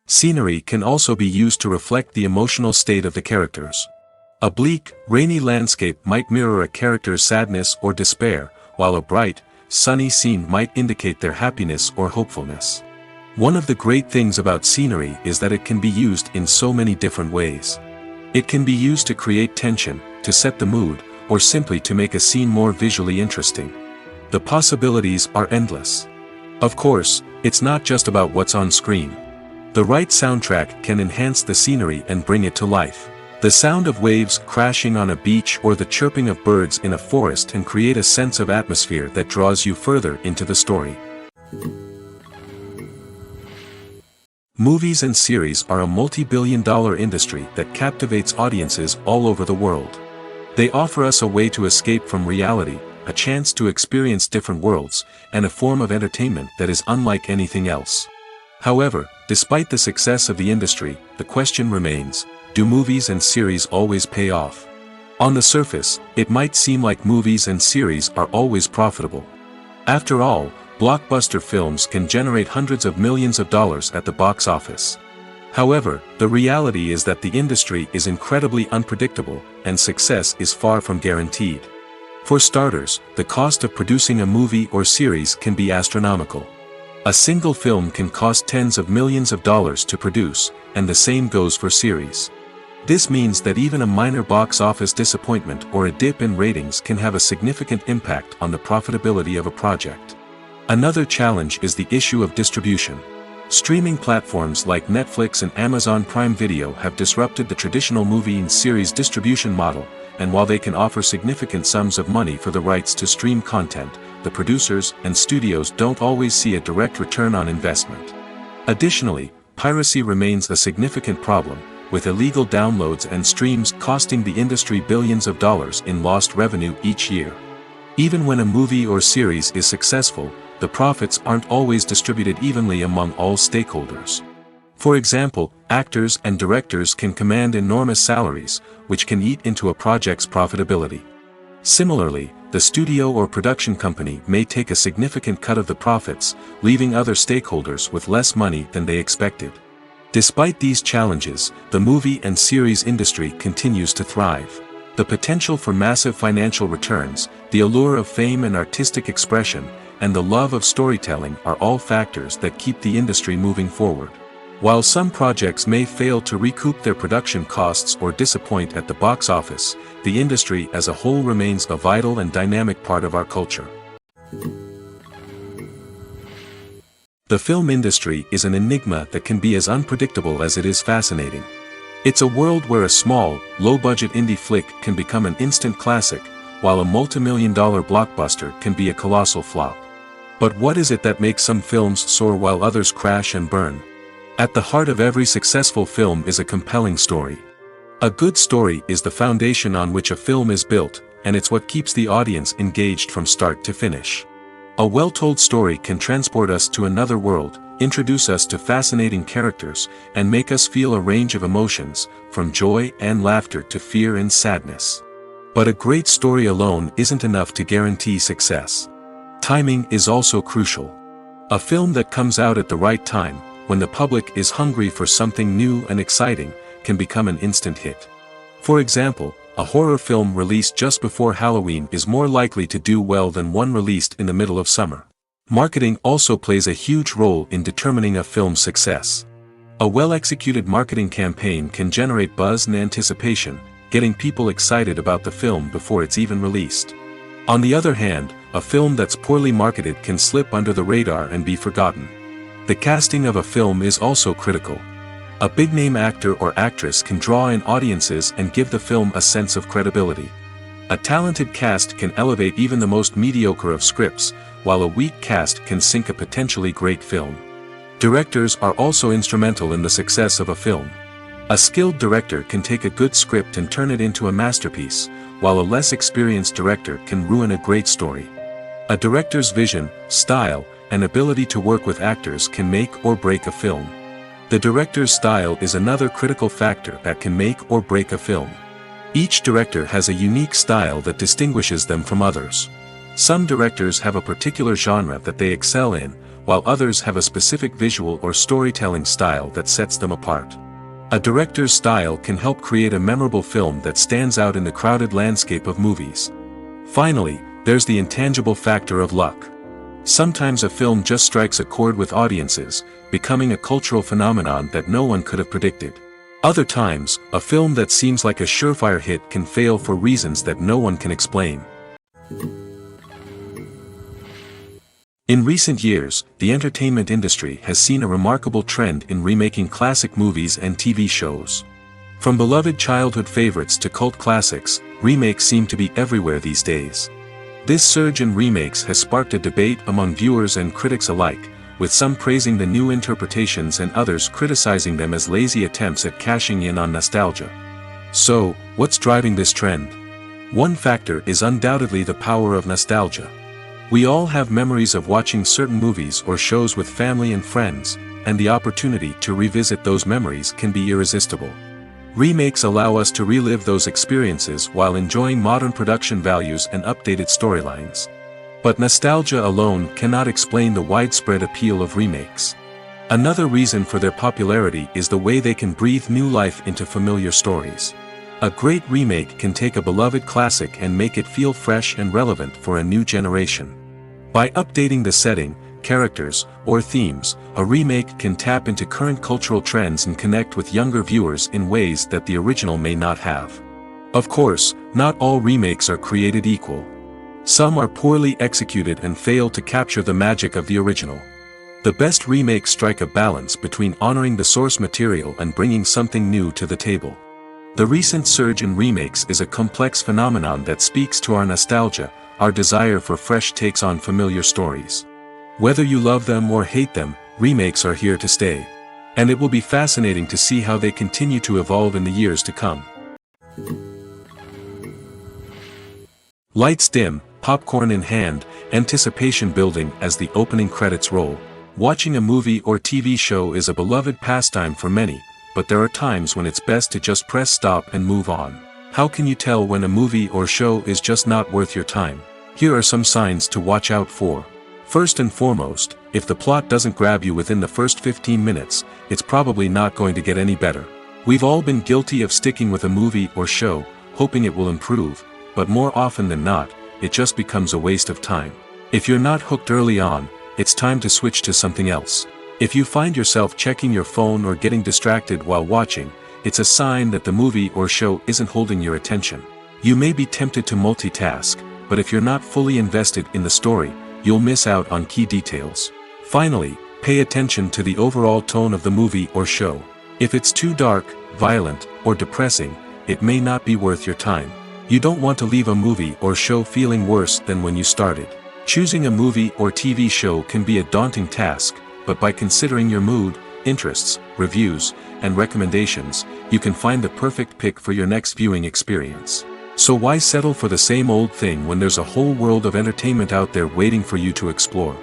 Scenery can also be used to reflect the emotional state of the characters. A bleak, rainy landscape might mirror a character's sadness or despair, while a bright, sunny scene might indicate their happiness or hopefulness. One of the great things about scenery is that it can be used in so many different ways. It can be used to create tension, to set the mood, or simply to make a scene more visually interesting. The possibilities are endless. Of course, it's not just about what's on screen. The right soundtrack can enhance the scenery and bring it to life. The sound of waves crashing on a beach or the chirping of birds in a forest can create a sense of atmosphere that draws you further into the story. Movies and series are a multi-billion-dollar industry that captivates audiences all over the world. They offer us a way to escape from reality, a chance to experience different worlds, and a form of entertainment that is unlike anything else. However, despite the success of the industry, the question remains, do movies and series always pay off? On the surface, it might seem like movies and series are always profitable. After all, blockbuster films can generate hundreds of millions of dollars at the box office. However, the reality is that the industry is incredibly unpredictable, and success is far from guaranteed. For starters, the cost of producing a movie or series can be astronomical. A single film can cost tens of millions of dollars to produce, and the same goes for series. This means that even a minor box office disappointment or a dip in ratings can have a significant impact on the profitability of a project. Another challenge is the issue of distribution. Streaming platforms like Netflix and Amazon Prime Video have disrupted the traditional movie and series distribution model, and while they can offer significant sums of money for the rights to stream content, the producers and studios don't always see a direct return on investment. Additionally, piracy remains a significant problem, with illegal downloads and streams costing the industry billions of dollars in lost revenue each year. Even when a movie or series is successful, the profits aren't always distributed evenly among all stakeholders. For example, actors and directors can command enormous salaries, which can eat into a project's profitability. Similarly, the studio or production company may take a significant cut of the profits, leaving other stakeholders with less money than they expected. Despite these challenges, the movie and series industry continues to thrive. The potential for massive financial returns, the allure of fame and artistic expression, and the love of storytelling are all factors that keep the industry moving forward. While some projects may fail to recoup their production costs or disappoint at the box office, the industry as a whole remains a vital and dynamic part of our culture. The film industry is an enigma that can be as unpredictable as it is fascinating. It's a world where a small, low-budget indie flick can become an instant classic, while a multi-million-dollar blockbuster can be a colossal flop. But what is it that makes some films soar while others crash and burn? At the heart of every successful film is a compelling story. A good story is the foundation on which a film is built, and it's what keeps the audience engaged from start to finish. A well-told story can transport us to another world, introduce us to fascinating characters, and make us feel a range of emotions, from joy and laughter to fear and sadness. But a great story alone isn't enough to guarantee success. Timing is also crucial. A film that comes out at the right time, when the public is hungry for something new and exciting, can become an instant hit. For example, a horror film released just before Halloween is more likely to do well than one released in the middle of summer. Marketing also plays a huge role in determining a film's success. A well-executed marketing campaign can generate buzz and anticipation, getting people excited about the film before it's even released. On the other hand, a film that's poorly marketed can slip under the radar and be forgotten. The casting of a film is also critical. A big-name actor or actress can draw in audiences and give the film a sense of credibility. A talented cast can elevate even the most mediocre of scripts, while a weak cast can sink a potentially great film. Directors are also instrumental in the success of a film. A skilled director can take a good script and turn it into a masterpiece, while a less experienced director can ruin a great story. A director's vision, style, and ability to work with actors can make or break a film. The director's style is another critical factor that can make or break a film. Each director has a unique style that distinguishes them from others. Some directors have a particular genre that they excel in, while others have a specific visual or storytelling style that sets them apart. A director's style can help create a memorable film that stands out in the crowded landscape of movies. Finally, there's the intangible factor of luck. Sometimes a film just strikes a chord with audiences, becoming a cultural phenomenon that no one could have predicted. Other times, a film that seems like a surefire hit can fail for reasons that no one can explain. In recent years, the entertainment industry has seen a remarkable trend in remaking classic movies and TV shows. From beloved childhood favorites to cult classics, remakes seem to be everywhere these days. This surge in remakes has sparked a debate among viewers and critics alike, with some praising the new interpretations and others criticizing them as lazy attempts at cashing in on nostalgia. So, what's driving this trend? One factor is undoubtedly the power of nostalgia. We all have memories of watching certain movies or shows with family and friends, and the opportunity to revisit those memories can be irresistible. Remakes allow us to relive those experiences while enjoying modern production values and updated storylines. But nostalgia alone cannot explain the widespread appeal of remakes. Another reason for their popularity is the way they can breathe new life into familiar stories. A great remake can take a beloved classic and make it feel fresh and relevant for a new generation. By updating the setting, characters, or themes, a remake can tap into current cultural trends and connect with younger viewers in ways that the original may not have. Of course, not all remakes are created equal. Some are poorly executed and fail to capture the magic of the original. The best remakes strike a balance between honoring the source material and bringing something new to the table. The recent surge in remakes is a complex phenomenon that speaks to our nostalgia, our desire for fresh takes on familiar stories. Whether you love them or hate them, remakes are here to stay. And it will be fascinating to see how they continue to evolve in the years to come. Lights dim, popcorn in hand, anticipation building as the opening credits roll. Watching a movie or TV show is a beloved pastime for many, but there are times when it's best to just press stop and move on. How can you tell when a movie or show is just not worth your time? Here are some signs to watch out for. First and foremost, if the plot doesn't grab you within the first 15 minutes, it's probably not going to get any better. We've all been guilty of sticking with a movie or show, hoping it will improve, but more often than not, it just becomes a waste of time. If you're not hooked early on, it's time to switch to something else. If you find yourself checking your phone or getting distracted while watching, it's a sign that the movie or show isn't holding your attention. You may be tempted to multitask, but if you're not fully invested in the story, you'll miss out on key details. Finally, pay attention to the overall tone of the movie or show. If it's too dark, violent, or depressing, it may not be worth your time. You don't want to leave a movie or show feeling worse than when you started. Choosing a movie or TV show can be a daunting task, but by considering your mood, interests, reviews, and recommendations, you can find the perfect pick for your next viewing experience. So why settle for the same old thing when there's a whole world of entertainment out there waiting for you to explore?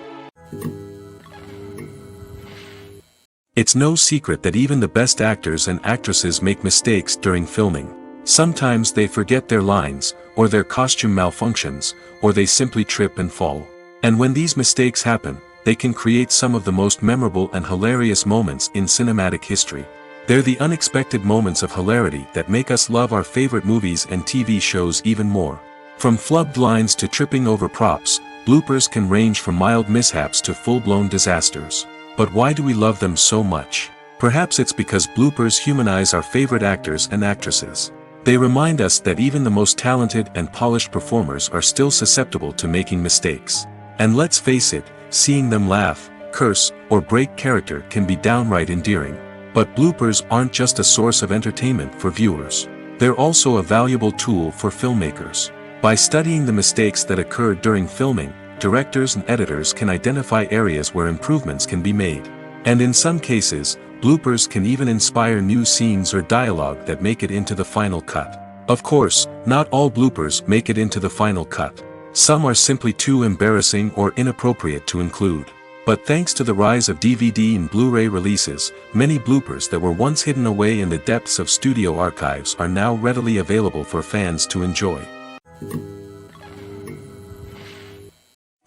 It's no secret that even the best actors and actresses make mistakes during filming. Sometimes they forget their lines, or their costume malfunctions, or they simply trip and fall. And when these mistakes happen, they can create some of the most memorable and hilarious moments in cinematic history. They're the unexpected moments of hilarity that make us love our favorite movies and TV shows even more. From flubbed lines to tripping over props, bloopers can range from mild mishaps to full-blown disasters. But why do we love them so much? Perhaps it's because bloopers humanize our favorite actors and actresses. They remind us that even the most talented and polished performers are still susceptible to making mistakes. And let's face it, seeing them laugh, curse, or break character can be downright endearing. But bloopers aren't just a source of entertainment for viewers. They're also a valuable tool for filmmakers. By studying the mistakes that occurred during filming, directors and editors can identify areas where improvements can be made. And in some cases, bloopers can even inspire new scenes or dialogue that make it into the final cut. Of course, not all bloopers make it into the final cut. Some are simply too embarrassing or inappropriate to include. But thanks to the rise of DVD and Blu-ray releases, many bloopers that were once hidden away in the depths of studio archives are now readily available for fans to enjoy.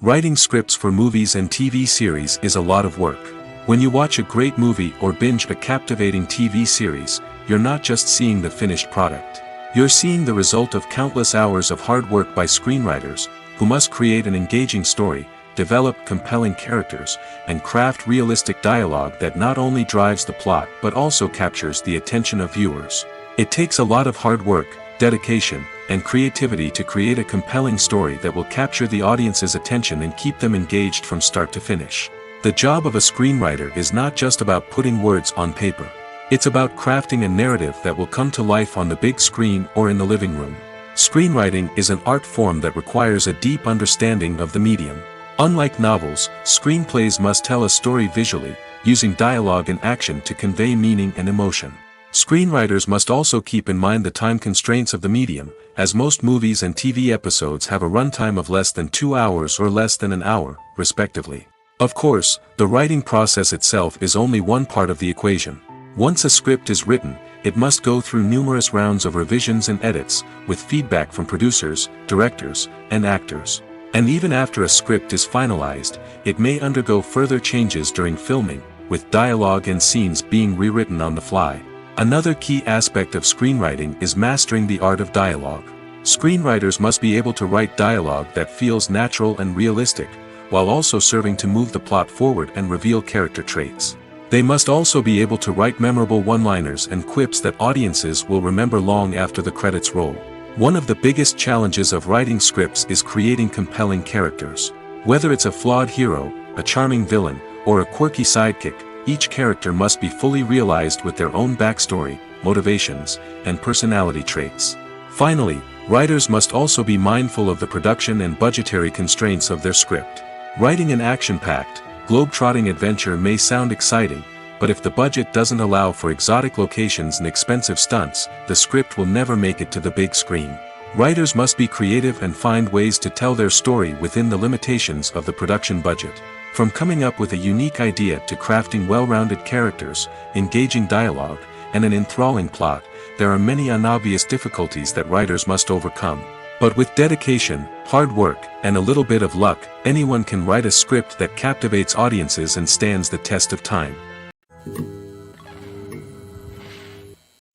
Writing scripts for movies and TV series is a lot of work. When you watch a great movie or binge a captivating TV series, you're not just seeing the finished product. You're seeing the result of countless hours of hard work by screenwriters, who must create an engaging story, develop compelling characters, and craft realistic dialogue that not only drives the plot but also captures the attention of viewers. It takes a lot of hard work, dedication, and creativity to create a compelling story that will capture the audience's attention and keep them engaged from start to finish. The job of a screenwriter is not just about putting words on paper. It's about crafting a narrative that will come to life on the big screen or in the living room. Screenwriting is an art form that requires a deep understanding of the medium. Unlike novels, screenplays must tell a story visually, using dialogue and action to convey meaning and emotion. Screenwriters must also keep in mind the time constraints of the medium, as most movies and TV episodes have a runtime of less than 2 hours or less than an hour, respectively. Of course, the writing process itself is only one part of the equation. Once a script is written, it must go through numerous rounds of revisions and edits, with feedback from producers, directors, and actors. And even after a script is finalized, it may undergo further changes during filming, with dialogue and scenes being rewritten on the fly. Another key aspect of screenwriting is mastering the art of dialogue. Screenwriters must be able to write dialogue that feels natural and realistic, while also serving to move the plot forward and reveal character traits. They must also be able to write memorable one-liners and quips that audiences will remember long after the credits roll. One of the biggest challenges of writing scripts is creating compelling characters. Whether it's a flawed hero, a charming villain, or a quirky sidekick, each character must be fully realized with their own backstory, motivations, and personality traits. Finally, writers must also be mindful of the production and budgetary constraints of their script. Writing an action-packed, globe-trotting adventure may sound exciting, but if the budget doesn't allow for exotic locations and expensive stunts, the script will never make it to the big screen. Writers must be creative and find ways to tell their story within the limitations of the production budget. From coming up with a unique idea to crafting well-rounded characters, engaging dialogue, and an enthralling plot, there are many unobvious difficulties that writers must overcome. But with dedication, hard work, and a little bit of luck, anyone can write a script that captivates audiences and stands the test of time.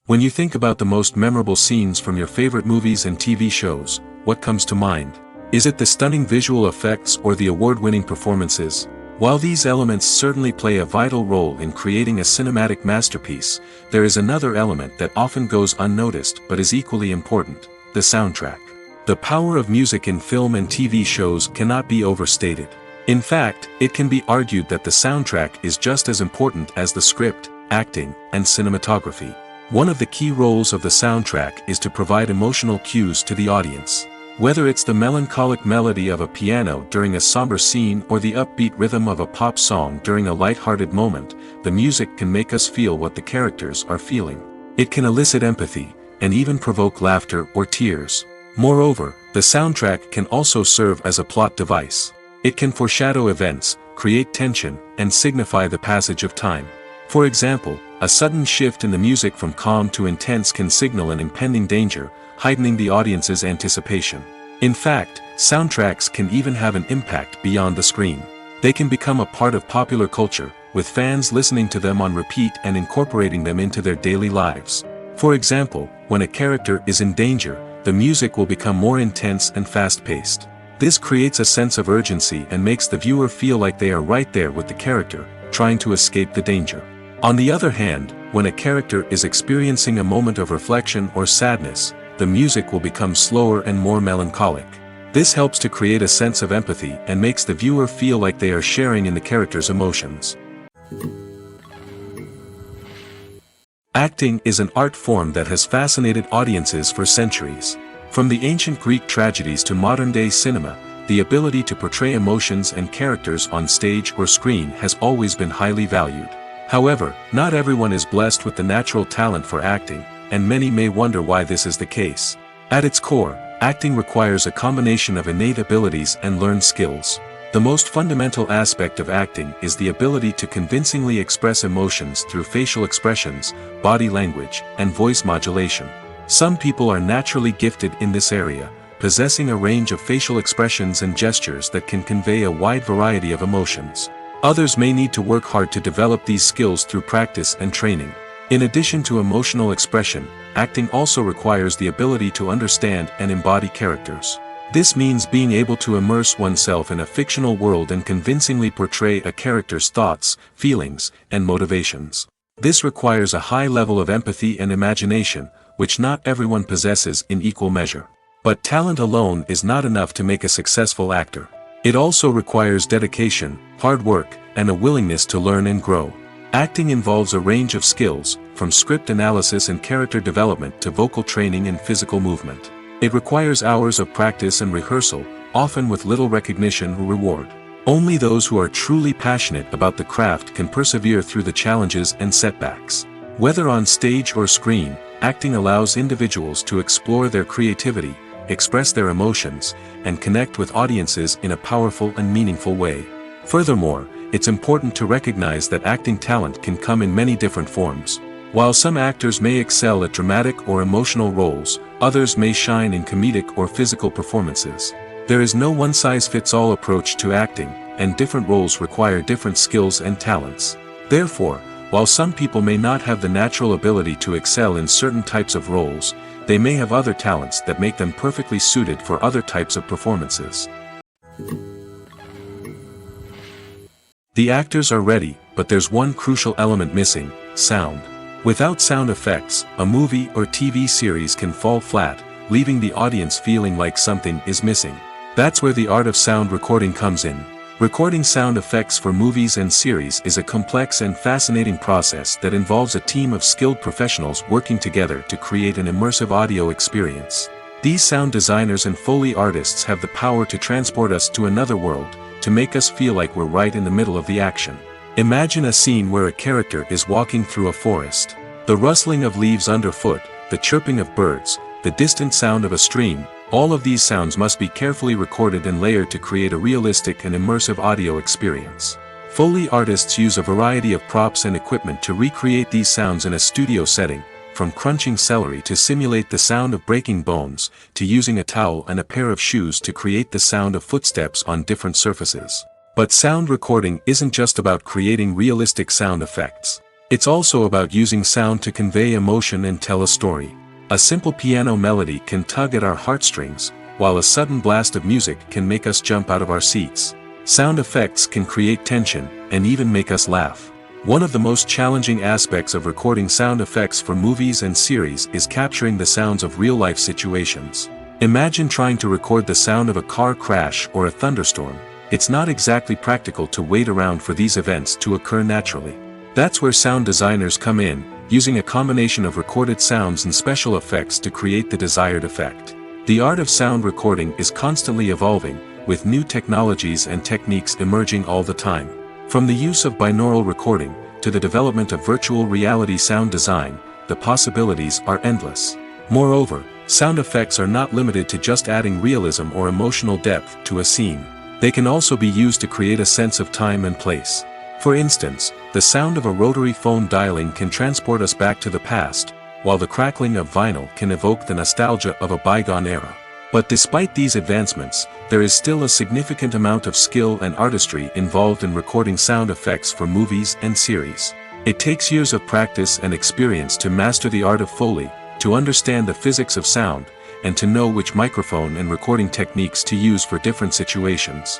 When you think about the most memorable scenes from your favorite movies and TV shows, what comes to mind? Is it the stunning visual effects or the award-winning performances? While these elements certainly play a vital role in creating a cinematic masterpiece, there is another element that often goes unnoticed but is equally important: the soundtrack. The power of music in film and TV shows cannot be overstated. In fact, it can be argued that the soundtrack is just as important as the script, acting, and cinematography. One of the key roles of the soundtrack is to provide emotional cues to the audience. Whether it's the melancholic melody of a piano during a somber scene or the upbeat rhythm of a pop song during a light-hearted moment, the music can make us feel what the characters are feeling. It can elicit empathy, and even provoke laughter or tears. Moreover, the soundtrack can also serve as a plot device. It can foreshadow events, create tension, and signify the passage of time. For example, a sudden shift in the music from calm to intense can signal an impending danger, heightening the audience's anticipation. In fact, soundtracks can even have an impact beyond the screen. They can become a part of popular culture, with fans listening to them on repeat and incorporating them into their daily lives. For example, when a character is in danger, the music will become more intense and fast-paced. This creates a sense of urgency and makes the viewer feel like they are right there with the character, trying to escape the danger. On the other hand, when a character is experiencing a moment of reflection or sadness, the music will become slower and more melancholic. This helps to create a sense of empathy and makes the viewer feel like they are sharing in the character's emotions. Acting is an art form that has fascinated audiences for centuries. From the ancient Greek tragedies to modern-day cinema, the ability to portray emotions and characters on stage or screen has always been highly valued. However, not everyone is blessed with the natural talent for acting, and many may wonder why this is the case. At its core, acting requires a combination of innate abilities and learned skills. The most fundamental aspect of acting is the ability to convincingly express emotions through facial expressions, body language, and voice modulation. Some people are naturally gifted in this area, possessing a range of facial expressions and gestures that can convey a wide variety of emotions. Others may need to work hard to develop these skills through practice and training. In addition to emotional expression, acting also requires the ability to understand and embody characters. This means being able to immerse oneself in a fictional world and convincingly portray a character's thoughts, feelings, and motivations. This requires a high level of empathy and imagination, which not everyone possesses in equal measure. But talent alone is not enough to make a successful actor. It also requires dedication, hard work, and a willingness to learn and grow. Acting involves a range of skills, from script analysis and character development to vocal training and physical movement. It requires hours of practice and rehearsal, often with little recognition or reward. Only those who are truly passionate about the craft can persevere through the challenges and setbacks. Whether on stage or screen, acting allows individuals to explore their creativity, express their emotions, and connect with audiences in a powerful and meaningful way. Furthermore, it's important to recognize that acting talent can come in many different forms. While some actors may excel at dramatic or emotional roles, others may shine in comedic or physical performances. There is no one-size-fits-all approach to acting, and different roles require different skills and talents. Therefore, while some people may not have the natural ability to excel in certain types of roles, they may have other talents that make them perfectly suited for other types of performances. The actors are ready, but there's one crucial element missing: sound. Without sound effects, a movie or TV series can fall flat, leaving the audience feeling like something is missing. That's where the art of sound recording comes in. Recording sound effects for movies and series is a complex and fascinating process that involves a team of skilled professionals working together to create an immersive audio experience. These sound designers and Foley artists have the power to transport us to another world, to make us feel like we're right in the middle of the action. Imagine a scene where a character is walking through a forest. The rustling of leaves underfoot, the chirping of birds, the distant sound of a stream, all of these sounds must be carefully recorded and layered to create a realistic and immersive audio experience. Foley artists use a variety of props and equipment to recreate these sounds in a studio setting, from crunching celery to simulate the sound of breaking bones, to using a towel and a pair of shoes to create the sound of footsteps on different surfaces. But sound recording isn't just about creating realistic sound effects. It's also about using sound to convey emotion and tell a story. A simple piano melody can tug at our heartstrings, while a sudden blast of music can make us jump out of our seats. Sound effects can create tension, and even make us laugh. One of the most challenging aspects of recording sound effects for movies and series is capturing the sounds of real-life situations. Imagine trying to record the sound of a car crash or a thunderstorm. It's not exactly practical to wait around for these events to occur naturally. That's where sound designers come in, using a combination of recorded sounds and special effects to create the desired effect. The art of sound recording is constantly evolving, with new technologies and techniques emerging all the time. From the use of binaural recording, to the development of virtual reality sound design, the possibilities are endless. Moreover, sound effects are not limited to just adding realism or emotional depth to a scene. They can also be used to create a sense of time and place. For instance, the sound of a rotary phone dialing can transport us back to the past, while the crackling of vinyl can evoke the nostalgia of a bygone era. But despite these advancements, there is still a significant amount of skill and artistry involved in recording sound effects for movies and series. It takes years of practice and experience to master the art of Foley, to understand the physics of sound, and to know which microphone and recording techniques to use for different situations.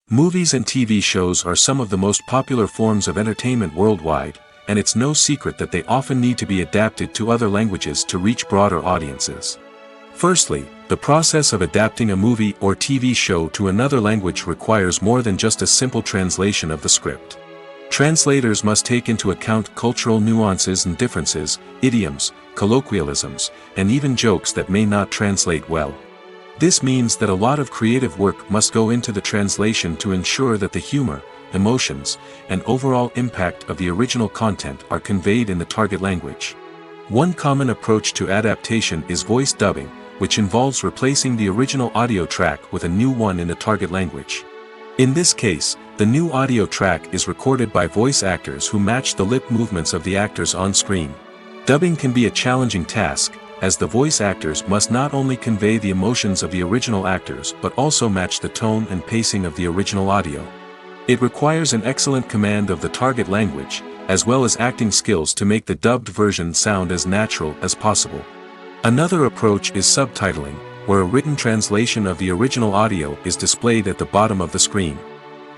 Movies and TV shows are some of the most popular forms of entertainment worldwide, and it's no secret that they often need to be adapted to other languages to reach broader audiences. Firstly, the process of adapting a movie or TV show to another language requires more than just a simple translation of the script. Translators must take into account cultural nuances and differences, idioms, colloquialisms, and even jokes that may not translate well. This means that a lot of creative work must go into the translation to ensure that the humor, emotions, and overall impact of the original content are conveyed in the target language. One common approach to adaptation is voice dubbing, which involves replacing the original audio track with a new one in the target language. In this case, the new audio track is recorded by voice actors who match the lip movements of the actors on screen. Dubbing can be a challenging task, as the voice actors must not only convey the emotions of the original actors but also match the tone and pacing of the original audio. It requires an excellent command of the target language, as well as acting skills to make the dubbed version sound as natural as possible. Another approach is subtitling, where a written translation of the original audio is displayed at the bottom of the screen.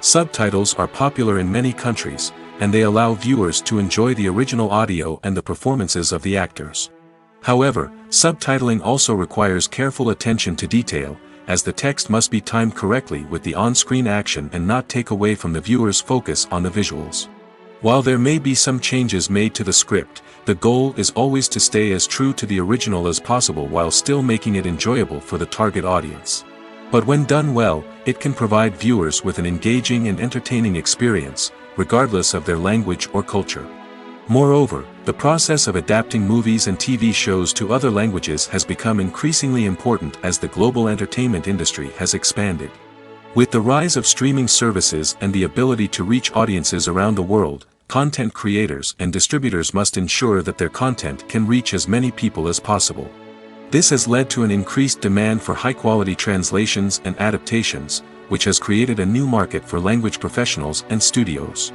Subtitles are popular in many countries, and they allow viewers to enjoy the original audio and the performances of the actors. However, subtitling also requires careful attention to detail, as the text must be timed correctly with the on-screen action and not take away from the viewer's focus on the visuals. While there may be some changes made to the script, the goal is always to stay as true to the original as possible while still making it enjoyable for the target audience. But when done well, it can provide viewers with an engaging and entertaining experience, regardless of their language or culture. Moreover, the process of adapting movies and TV shows to other languages has become increasingly important as the global entertainment industry has expanded. With the rise of streaming services and the ability to reach audiences around the world, content creators and distributors must ensure that their content can reach as many people as possible. This has led to an increased demand for high-quality translations and adaptations, which has created a new market for language professionals and studios.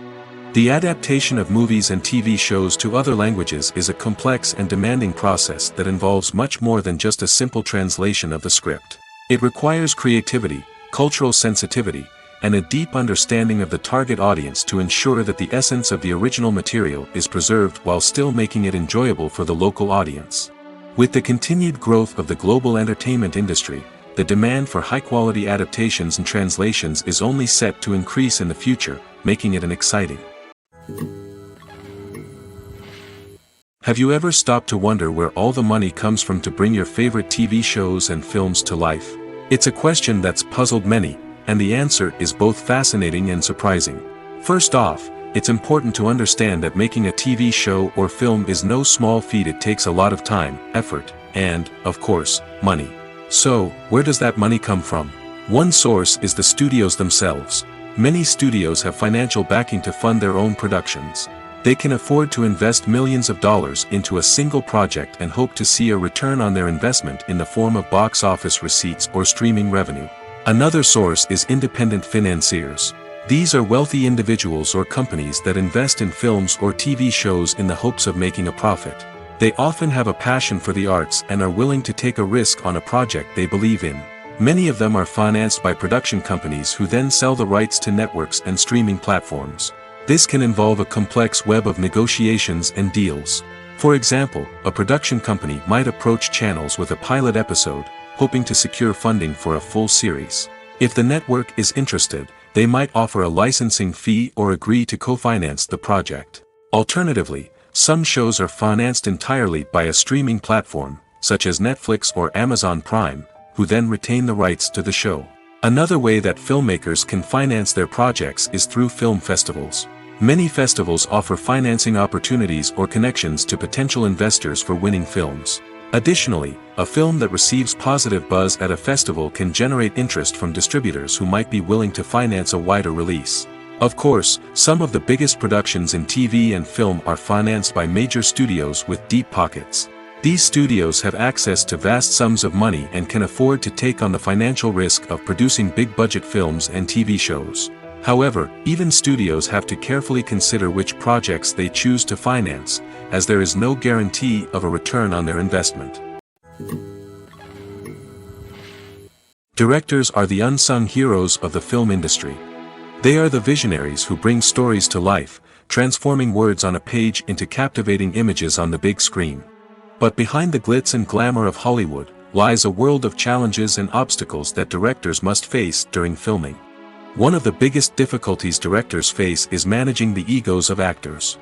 The adaptation of movies and TV shows to other languages is a complex and demanding process that involves much more than just a simple translation of the script. It requires creativity, cultural sensitivity, and a deep understanding of the target audience to ensure that the essence of the original material is preserved while still making it enjoyable for the local audience. With the continued growth of the global entertainment industry, the demand for high-quality adaptations and translations is only set to increase in the future, making it an exciting. Have you ever stopped to wonder where all the money comes from to bring your favorite TV shows and films to life? It's a question that's puzzled many, and the answer is both fascinating and surprising. First off, it's important to understand that making a TV show or film is no small feat. It takes a lot of time, effort, and, of course, money. So, where does that money come from? One source is the studios themselves. Many studios have financial backing to fund their own productions. They can afford to invest millions of dollars into a single project and hope to see a return on their investment in the form of box office receipts or streaming revenue. Another source is independent financiers. These are wealthy individuals or companies that invest in films or TV shows in the hopes of making a profit. They often have a passion for the arts and are willing to take a risk on a project they believe in. Many of them are financed by production companies who then sell the rights to networks and streaming platforms. This can involve a complex web of negotiations and deals. For example, a production company might approach channels with a pilot episode, hoping to secure funding for a full series. If the network is interested, they might offer a licensing fee or agree to co-finance the project. Alternatively, some shows are financed entirely by a streaming platform, such as Netflix or Amazon Prime, who then retain the rights to the show. Another way that filmmakers can finance their projects is through film festivals. Many festivals offer financing opportunities or connections to potential investors for winning films. Additionally, a film that receives positive buzz at a festival can generate interest from distributors who might be willing to finance a wider release. Of course, some of the biggest productions in TV and film are financed by major studios with deep pockets. These studios have access to vast sums of money and can afford to take on the financial risk of producing big-budget films and TV shows. However, even studios have to carefully consider which projects they choose to finance, as there is no guarantee of a return on their investment. Directors are the unsung heroes of the film industry. They are the visionaries who bring stories to life, transforming words on a page into captivating images on the big screen. But behind the glitz and glamour of Hollywood lies a world of challenges and obstacles that directors must face during filming. One of the biggest difficulties directors face is managing the egos of actors.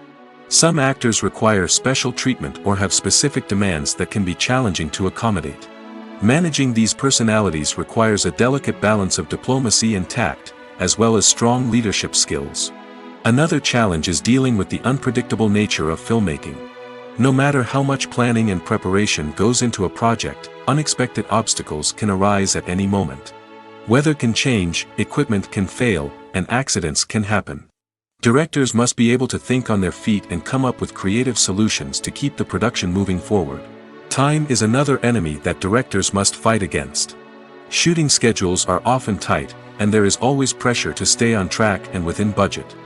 Some actors require special treatment or have specific demands that can be challenging to accommodate. Managing these personalities requires a delicate balance of diplomacy and tact, as well as strong leadership skills. Another challenge is dealing with the unpredictable nature of filmmaking. No matter how much planning and preparation goes into a project, unexpected obstacles can arise at any moment. Weather can change, equipment can fail, and accidents can happen. Directors must be able to think on their feet and come up with creative solutions to keep the production moving forward. Time is another enemy that directors must fight against. Shooting schedules are often tight, and there is always pressure to stay on track and within budget.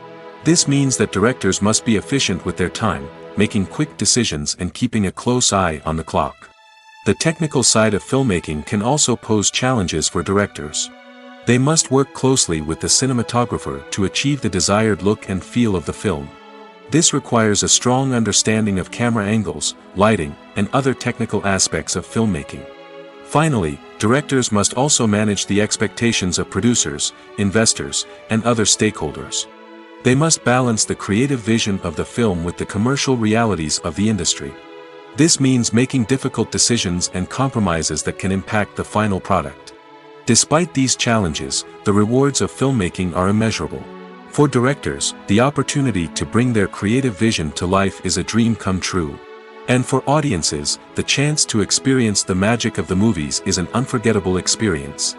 This means that directors must be efficient with their time, making quick decisions and keeping a close eye on the clock. The technical side of filmmaking can also pose challenges for directors. They must work closely with the cinematographer to achieve the desired look and feel of the film. This requires a strong understanding of camera angles, lighting, and other technical aspects of filmmaking. Finally, directors must also manage the expectations of producers, investors, and other stakeholders. They must balance the creative vision of the film with the commercial realities of the industry. This means making difficult decisions and compromises that can impact the final product. Despite these challenges, the rewards of filmmaking are immeasurable. For directors, the opportunity to bring their creative vision to life is a dream come true. And for audiences, the chance to experience the magic of the movies is an unforgettable experience.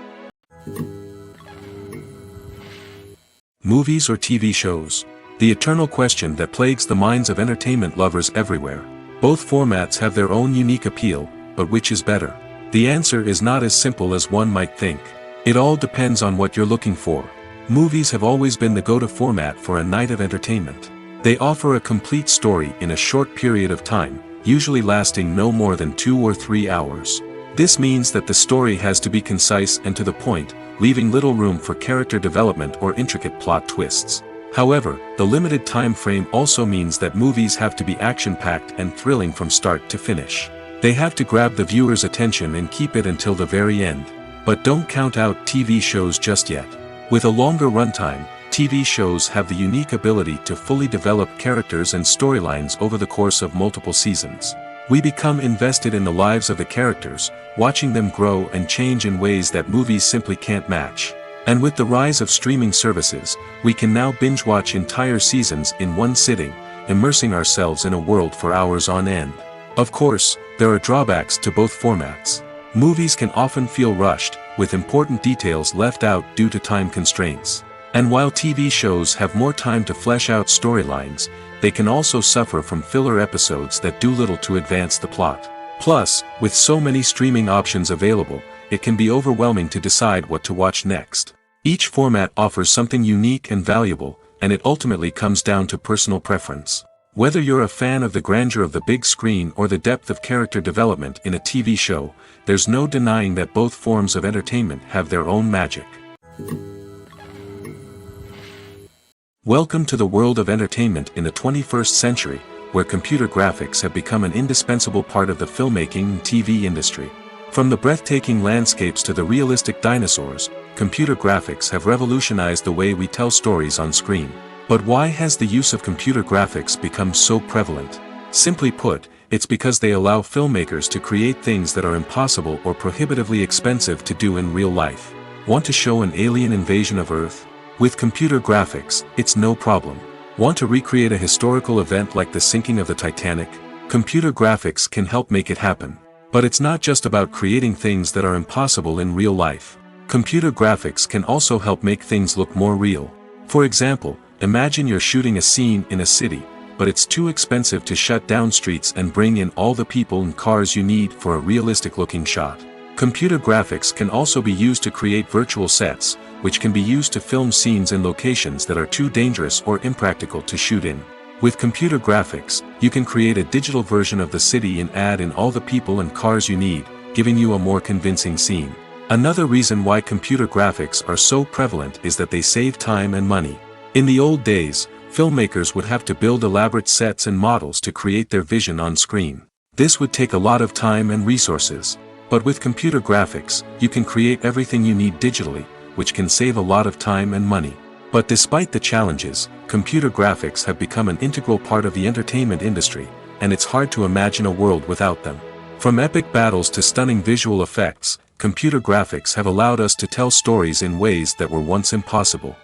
Movies or TV shows? The eternal question that plagues the minds of entertainment lovers everywhere. Both formats have their own unique appeal, but which is better? The answer is not as simple as one might think. It all depends on what you're looking for. Movies have always been the go-to format for a night of entertainment. They offer a complete story in a short period of time, usually lasting no more than 2 or 3 hours. This means that the story has to be concise and to the point, leaving little room for character development or intricate plot twists. However, the limited time frame also means that movies have to be action-packed and thrilling from start to finish. They have to grab the viewer's attention and keep it until the very end. But don't count out TV shows just yet. With a longer runtime, TV shows have the unique ability to fully develop characters and storylines over the course of multiple seasons. We become invested in the lives of the characters, watching them grow and change in ways that movies simply can't match. And with the rise of streaming services, we can now binge-watch entire seasons in one sitting, immersing ourselves in a world for hours on end. Of course, there are drawbacks to both formats. Movies can often feel rushed, with important details left out due to time constraints. And while TV shows have more time to flesh out storylines, they can also suffer from filler episodes that do little to advance the plot. Plus, with so many streaming options available, it can be overwhelming to decide what to watch next. Each format offers something unique and valuable, and it ultimately comes down to personal preference. Whether you're a fan of the grandeur of the big screen or the depth of character development in a TV show, there's no denying that both forms of entertainment have their own magic. Welcome to the world of entertainment in the 21st century, where computer graphics have become an indispensable part of the filmmaking and TV industry. From the breathtaking landscapes to the realistic dinosaurs, computer graphics have revolutionized the way we tell stories on screen. But why has the use of computer graphics become so prevalent? Simply put, it's because they allow filmmakers to create things that are impossible or prohibitively expensive to do in real life. Want to show an alien invasion of Earth? With computer graphics, it's no problem. Want to recreate a historical event like the sinking of the Titanic? Computer graphics can help make it happen. But it's not just about creating things that are impossible in real life. Computer graphics can also help make things look more real. For example, imagine you're shooting a scene in a city, but it's too expensive to shut down streets and bring in all the people and cars you need for a realistic-looking shot. Computer graphics can also be used to create virtual sets, which can be used to film scenes in locations that are too dangerous or impractical to shoot in. With computer graphics, you can create a digital version of the city and add in all the people and cars you need, giving you a more convincing scene. Another reason why computer graphics are so prevalent is that they save time and money. In the old days, filmmakers would have to build elaborate sets and models to create their vision on screen. This would take a lot of time and resources. But with computer graphics, you can create everything you need digitally, which can save a lot of time and money. But despite the challenges, computer graphics have become an integral part of the entertainment industry, and it's hard to imagine a world without them. From epic battles to stunning visual effects, computer graphics have allowed us to tell stories in ways that were once impossible.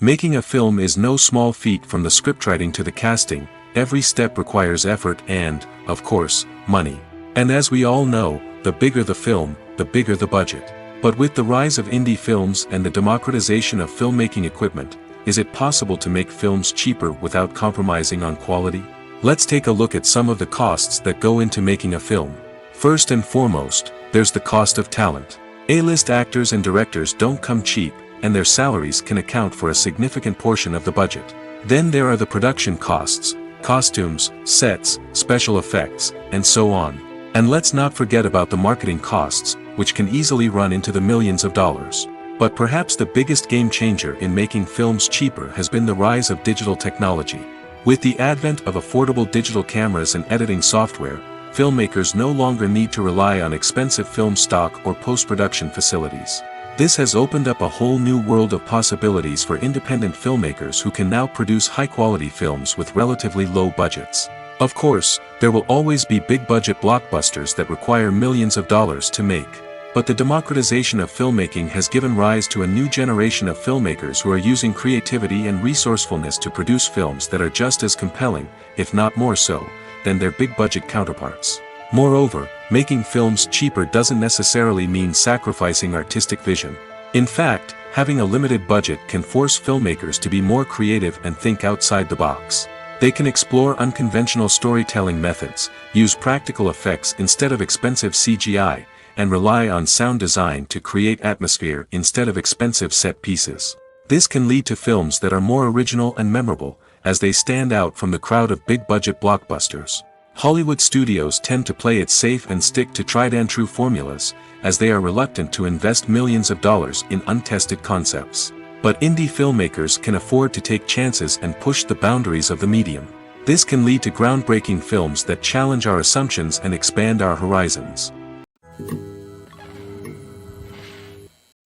Making a film is no small feat. From the scriptwriting to the casting, every step requires effort and, of course, money. And as we all know, the bigger the film, the bigger the budget. But with the rise of indie films and the democratization of filmmaking equipment, is it possible to make films cheaper without compromising on quality? Let's take a look at some of the costs that go into making a film. First and foremost, there's the cost of talent. A-list actors and directors don't come cheap, and their salaries can account for a significant portion of the budget. Then there are the production costs, costumes, sets, special effects, and so on. And let's not forget about the marketing costs, which can easily run into the millions of dollars. But perhaps the biggest game changer in making films cheaper has been the rise of digital technology. With the advent of affordable digital cameras and editing software, filmmakers no longer need to rely on expensive film stock or post-production facilities. This has opened up a whole new world of possibilities for independent filmmakers who can now produce high-quality films with relatively low budgets. Of course, there will always be big-budget blockbusters that require millions of dollars to make. But the democratization of filmmaking has given rise to a new generation of filmmakers who are using creativity and resourcefulness to produce films that are just as compelling, if not more so, than their big-budget counterparts. Moreover, making films cheaper doesn't necessarily mean sacrificing artistic vision. In fact, having a limited budget can force filmmakers to be more creative and think outside the box. They can explore unconventional storytelling methods, use practical effects instead of expensive CGI, and rely on sound design to create atmosphere instead of expensive set pieces. This can lead to films that are more original and memorable, as they stand out from the crowd of big-budget blockbusters. Hollywood studios tend to play it safe and stick to tried-and-true formulas, as they are reluctant to invest millions of dollars in untested concepts. But indie filmmakers can afford to take chances and push the boundaries of the medium. This can lead to groundbreaking films that challenge our assumptions and expand our horizons.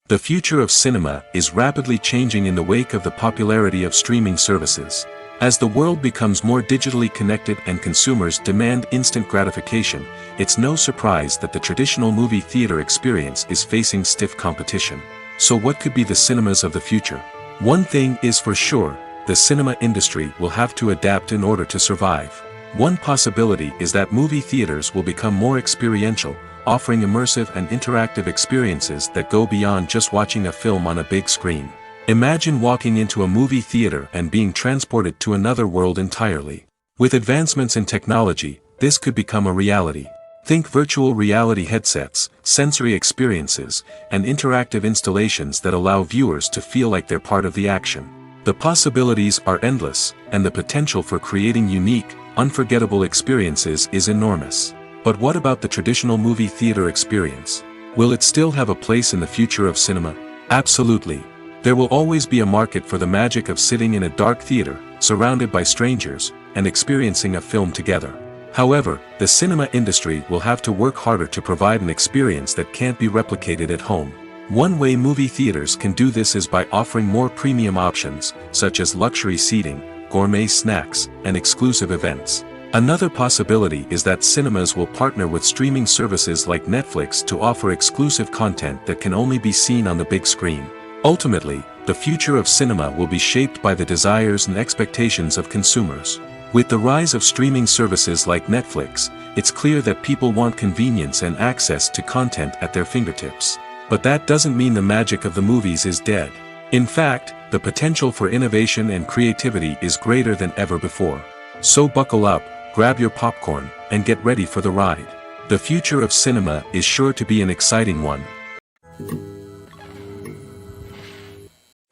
The future of cinema is rapidly changing in the wake of the popularity of streaming services. As the world becomes more digitally connected and consumers demand instant gratification, it's no surprise that the traditional movie theater experience is facing stiff competition. So what could be the cinemas of the future? One thing is for sure, the cinema industry will have to adapt in order to survive. One possibility is that movie theaters will become more experiential, offering immersive and interactive experiences that go beyond just watching a film on a big screen. Imagine walking into a movie theater and being transported to another world entirely. With advancements in technology, this could become a reality. Think virtual reality headsets, sensory experiences, and interactive installations that allow viewers to feel like they're part of the action. The possibilities are endless, and the potential for creating unique, unforgettable experiences is enormous. But what about the traditional movie theater experience? Will it still have a place in the future of cinema? Absolutely. There will always be a market for the magic of sitting in a dark theater, surrounded by strangers, and experiencing a film together. However, the cinema industry will have to work harder to provide an experience that can't be replicated at home. One way movie theaters can do this is by offering more premium options, such as luxury seating, gourmet snacks, and exclusive events. Another possibility is that cinemas will partner with streaming services like Netflix to offer exclusive content that can only be seen on the big screen. Ultimately, the future of cinema will be shaped by the desires and expectations of consumers. With the rise of streaming services like Netflix, it's clear that people want convenience and access to content at their fingertips. But that doesn't mean the magic of the movies is dead. In fact, the potential for innovation and creativity is greater than ever before. So buckle up, grab your popcorn, and get ready for the ride. The future of cinema is sure to be an exciting one.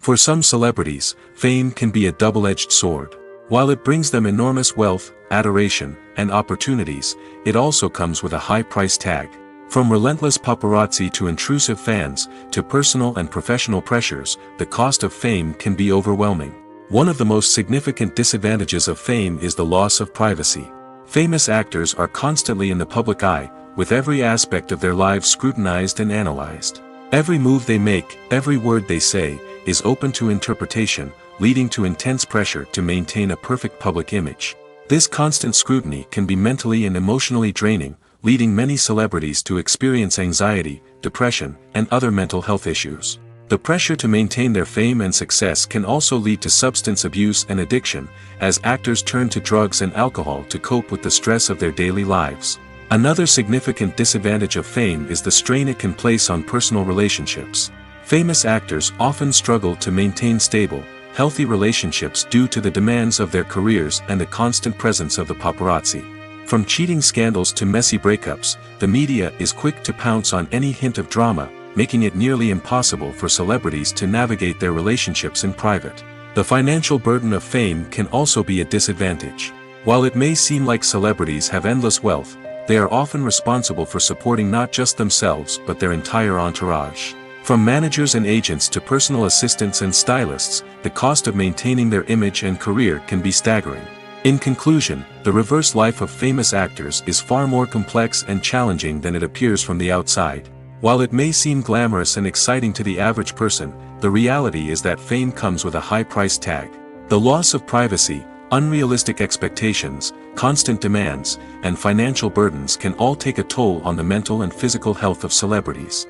For some celebrities, fame can be a double-edged sword. While it brings them enormous wealth, adoration, and opportunities, it also comes with a high price tag. From relentless paparazzi to intrusive fans, to personal and professional pressures, the cost of fame can be overwhelming. One of the most significant disadvantages of fame is the loss of privacy. Famous actors are constantly in the public eye, with every aspect of their lives scrutinized and analyzed. Every move they make, every word they say, is open to interpretation, leading to intense pressure to maintain a perfect public image. This constant scrutiny can be mentally and emotionally draining, leading many celebrities to experience anxiety, depression, and other mental health issues. The pressure to maintain their fame and success can also lead to substance abuse and addiction, as actors turn to drugs and alcohol to cope with the stress of their daily lives. Another significant disadvantage of fame is the strain it can place on personal relationships. Famous actors often struggle to maintain stable, healthy relationships due to the demands of their careers and the constant presence of the paparazzi. From cheating scandals to messy breakups, the media is quick to pounce on any hint of drama, making it nearly impossible for celebrities to navigate their relationships in private. The financial burden of fame can also be a disadvantage. While it may seem like celebrities have endless wealth, they are often responsible for supporting not just themselves but their entire entourage. From managers and agents to personal assistants and stylists, the cost of maintaining their image and career can be staggering. In conclusion, the reverse life of famous actors is far more complex and challenging than it appears from the outside. While it may seem glamorous and exciting to the average person, the reality is that fame comes with a high price tag. The loss of privacy, unrealistic expectations, constant demands, and financial burdens can all take a toll on the mental and physical health of celebrities.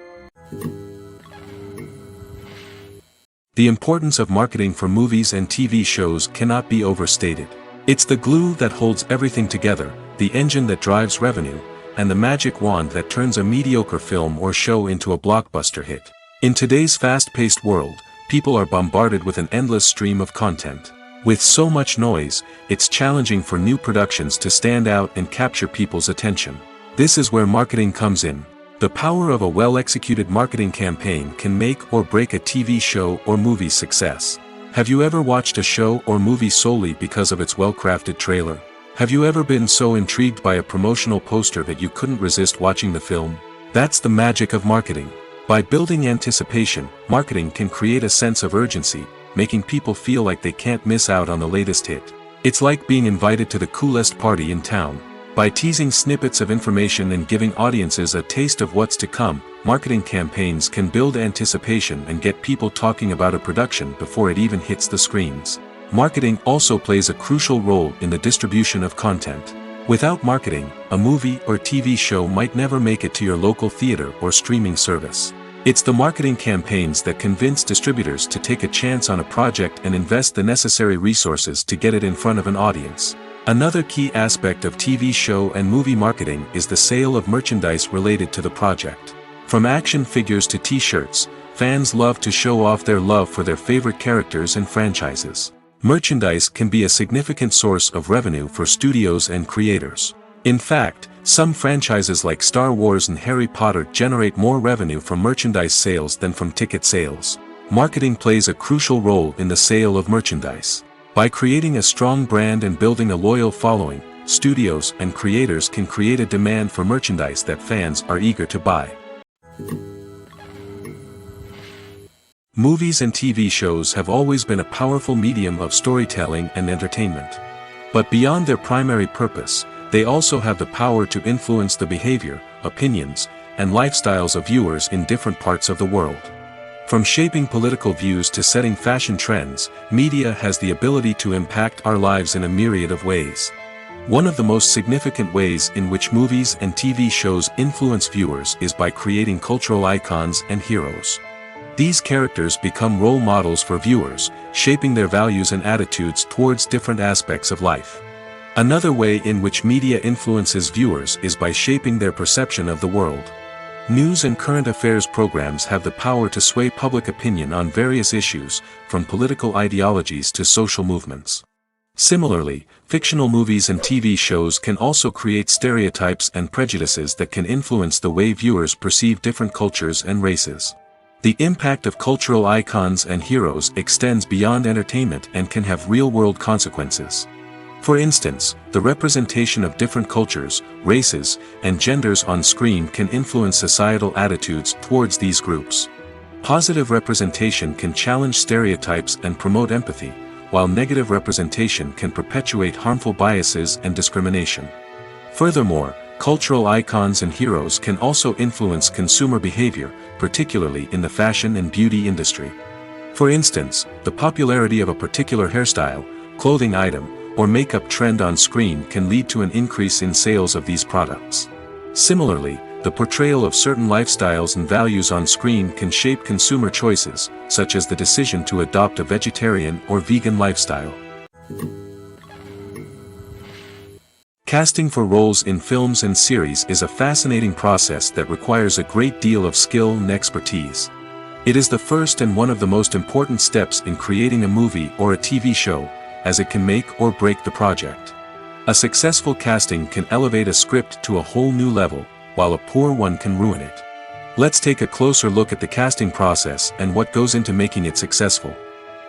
The importance of marketing for movies and TV shows cannot be overstated. It's the glue that holds everything together, the engine that drives revenue, and the magic wand that turns a mediocre film or show into a blockbuster hit. In today's fast-paced world, people are bombarded with an endless stream of content. With so much noise, it's challenging for new productions to stand out and capture people's attention. This is where marketing comes in. The power of a well-executed marketing campaign can make or break a TV show or movie's success. Have you ever watched a show or movie solely because of its well-crafted trailer? Have you ever been so intrigued by a promotional poster that you couldn't resist watching the film? That's the magic of marketing. By building anticipation, marketing can create a sense of urgency, making people feel like they can't miss out on the latest hit. It's like being invited to the coolest party in town. By teasing snippets of information and giving audiences a taste of what's to come, marketing campaigns can build anticipation and get people talking about a production before it even hits the screens. Marketing also plays a crucial role in the distribution of content. Without marketing, a movie or TV show might never make it to your local theater or streaming service. It's the marketing campaigns that convince distributors to take a chance on a project and invest the necessary resources to get it in front of an audience. Another key aspect of TV show and movie marketing is the sale of merchandise related to the project. From action figures to t-shirts, fans love to show off their love for their favorite characters and franchises. Merchandise can be a significant source of revenue for studios and creators. In fact, some franchises like Star Wars and Harry Potter generate more revenue from merchandise sales than from ticket sales. Marketing plays a crucial role in the sale of merchandise. By creating a strong brand and building a loyal following, studios and creators can create a demand for merchandise that fans are eager to buy. Movies and TV shows have always been a powerful medium of storytelling and entertainment. But beyond their primary purpose, they also have the power to influence the behavior, opinions, and lifestyles of viewers in different parts of the world. From shaping political views to setting fashion trends, media has the ability to impact our lives in a myriad of ways. One of the most significant ways in which movies and TV shows influence viewers is by creating cultural icons and heroes. These characters become role models for viewers, shaping their values and attitudes towards different aspects of life. Another way in which media influences viewers is by shaping their perception of the world. News and current affairs programs have the power to sway public opinion on various issues, from political ideologies to social movements. Similarly, fictional movies and TV shows can also create stereotypes and prejudices that can influence the way viewers perceive different cultures and races. The impact of cultural icons and heroes extends beyond entertainment and can have real-world consequences. For instance, the representation of different cultures, races, and genders on screen can influence societal attitudes towards these groups. Positive representation can challenge stereotypes and promote empathy, while negative representation can perpetuate harmful biases and discrimination. Furthermore, cultural icons and heroes can also influence consumer behavior, particularly in the fashion and beauty industry. For instance, the popularity of a particular hairstyle, clothing item, or makeup trend on screen can lead to an increase in sales of these products. Similarly, the portrayal of certain lifestyles and values on screen can shape consumer choices, such as the decision to adopt a vegetarian or vegan lifestyle. Casting for roles in films and series is a fascinating process that requires a great deal of skill and expertise. It is the first and one of the most important steps in creating a movie or a TV show, as it can make or break the project. A successful casting can elevate a script to a whole new level, while a poor one can ruin it. Let's take a closer look at the casting process and what goes into making it successful.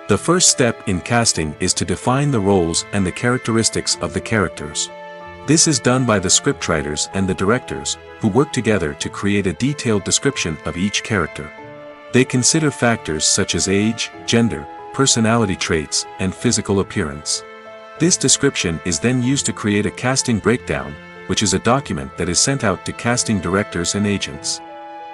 The first step in casting is to define the roles and the characteristics of the characters. This is done by the scriptwriters and the directors, who work together to create a detailed description of each character. They consider factors such as age, gender, personality traits, and physical appearance. This description is then used to create a casting breakdown, which is a document that is sent out to casting directors and agents.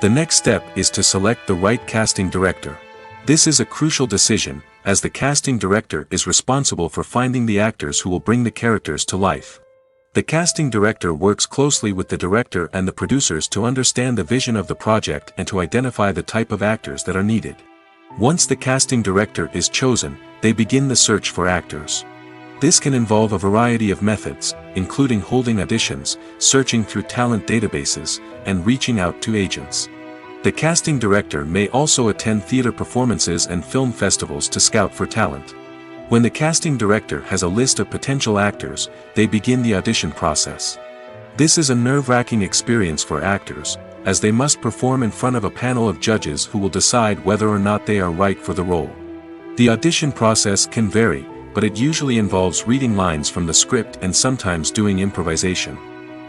The next step is to select the right casting director. This is a crucial decision, as the casting director is responsible for finding the actors who will bring the characters to life. The casting director works closely with the director and the producers to understand the vision of the project and to identify the type of actors that are needed. Once the casting director is chosen, they begin the search for actors. This can involve a variety of methods, including holding auditions, searching through talent databases, and reaching out to agents. The casting director may also attend theater performances and film festivals to scout for talent. When the casting director has a list of potential actors, they begin the audition process. This is a nerve-wracking experience for actors, as they must perform in front of a panel of judges who will decide whether or not they are right for the role. The audition process can vary, but it usually involves reading lines from the script and sometimes doing improvisation.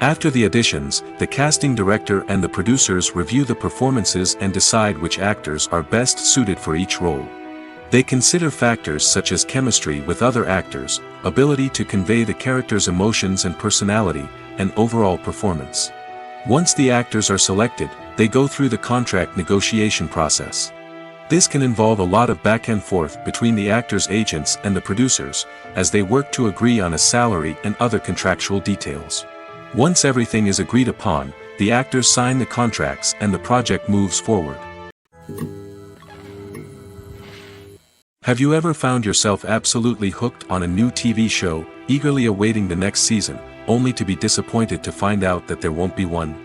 After the auditions, the casting director and the producers review the performances and decide which actors are best suited for each role. They consider factors such as chemistry with other actors, ability to convey the character's emotions and personality, and overall performance. Once the actors are selected, they go through the contract negotiation process. This can involve a lot of back and forth between the actors' agents and the producers, as they work to agree on a salary and other contractual details. Once everything is agreed upon, the actors sign the contracts and the project moves forward. Have you ever found yourself absolutely hooked on a new TV show, eagerly awaiting the next season, only to be disappointed to find out that there won't be one?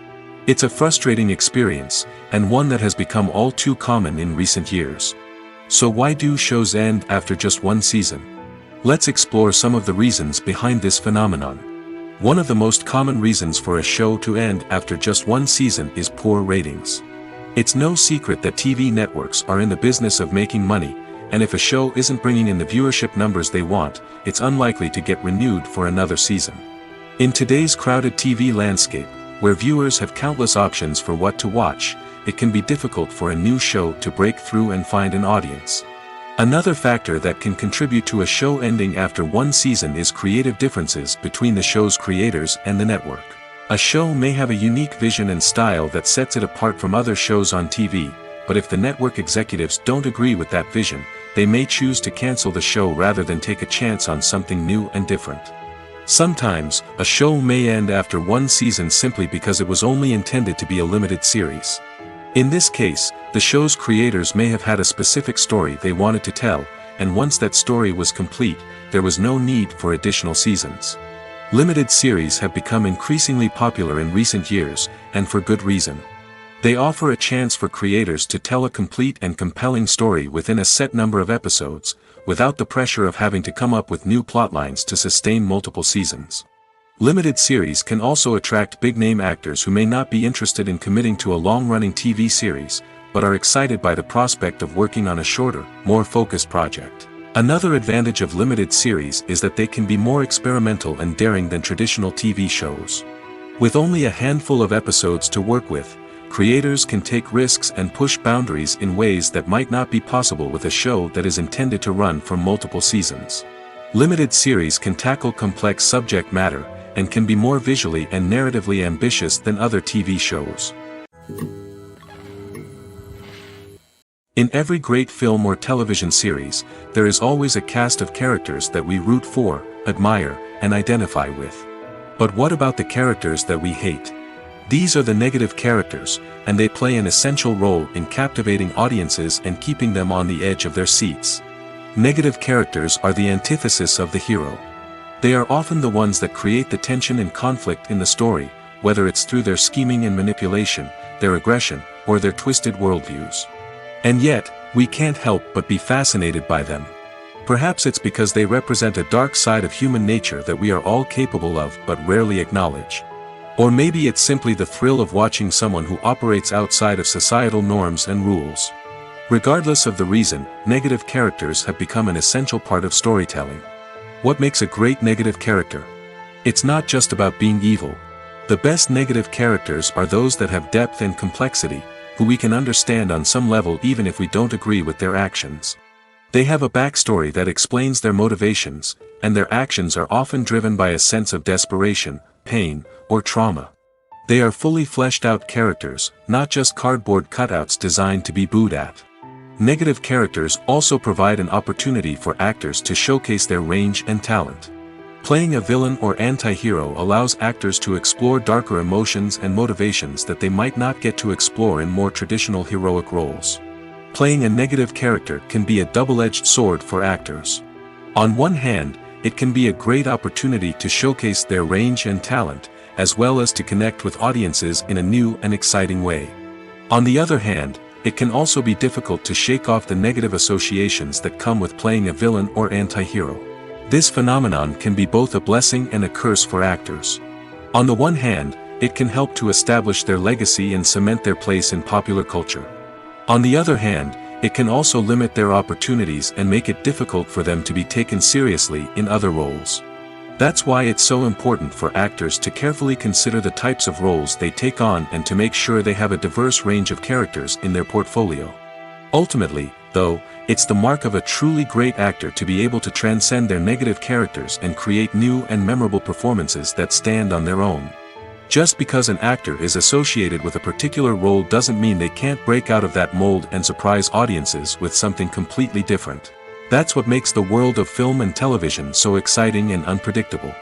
It's a frustrating experience, and one that has become all too common in recent years. So why do shows end after just one season? Let's explore some of the reasons behind this phenomenon. One of the most common reasons for a show to end after just one season is poor ratings. It's no secret that TV networks are in the business of making money, and if a show isn't bringing in the viewership numbers they want, it's unlikely to get renewed for another season. In today's crowded TV landscape, where viewers have countless options for what to watch, it can be difficult for a new show to break through and find an audience. Another factor that can contribute to a show ending after one season is creative differences between the show's creators and the network. A show may have a unique vision and style that sets it apart from other shows on TV, but if the network executives don't agree with that vision, they may choose to cancel the show rather than take a chance on something new and different. Sometimes, a show may end after one season simply because it was only intended to be a limited series. In this case, the show's creators may have had a specific story they wanted to tell, and once that story was complete, there was no need for additional seasons. Limited series have become increasingly popular in recent years, and for good reason. They offer a chance for creators to tell a complete and compelling story within a set number of episodes, without the pressure of having to come up with new plotlines to sustain multiple seasons. Limited series can also attract big-name actors who may not be interested in committing to a long-running TV series, but are excited by the prospect of working on a shorter, more focused project. Another advantage of limited series is that they can be more experimental and daring than traditional TV shows. With only a handful of episodes to work with, creators can take risks and push boundaries in ways that might not be possible with a show that is intended to run for multiple seasons. Limited series can tackle complex subject matter, and can be more visually and narratively ambitious than other TV shows. In every great film or television series, there is always a cast of characters that we root for, admire, and identify with. But what about the characters that we hate? These are the negative characters, and they play an essential role in captivating audiences and keeping them on the edge of their seats. Negative characters are the antithesis of the hero. They are often the ones that create the tension and conflict in the story, whether it's through their scheming and manipulation, their aggression, or their twisted worldviews. And yet, we can't help but be fascinated by them. Perhaps it's because they represent a dark side of human nature that we are all capable of but rarely acknowledge. Or maybe it's simply the thrill of watching someone who operates outside of societal norms and rules. Regardless of the reason, negative characters have become an essential part of storytelling. What makes a great negative character? It's not just about being evil. The best negative characters are those that have depth and complexity, who we can understand on some level even if we don't agree with their actions. They have a backstory that explains their motivations, and their actions are often driven by a sense of desperation, pain, or trauma. They are fully fleshed out characters, not just cardboard cutouts designed to be booed at. Negative characters also provide an opportunity for actors to showcase their range and talent. Playing a villain or anti-hero allows actors to explore darker emotions and motivations that they might not get to explore in more traditional heroic roles. Playing a negative character can be a double-edged sword for actors. On one hand, it can be a great opportunity to showcase their range and talent, as well as to connect with audiences in a new and exciting way. On the other hand, it can also be difficult to shake off the negative associations that come with playing a villain or anti-hero. This phenomenon can be both a blessing and a curse for actors. On the one hand, it can help to establish their legacy and cement their place in popular culture. On the other hand, it can also limit their opportunities and make it difficult for them to be taken seriously in other roles. That's why it's so important for actors to carefully consider the types of roles they take on and to make sure they have a diverse range of characters in their portfolio. Ultimately, though, it's the mark of a truly great actor to be able to transcend their negative characters and create new and memorable performances that stand on their own. Just because an actor is associated with a particular role doesn't mean they can't break out of that mold and surprise audiences with something completely different. That's what makes the world of film and television so exciting and unpredictable.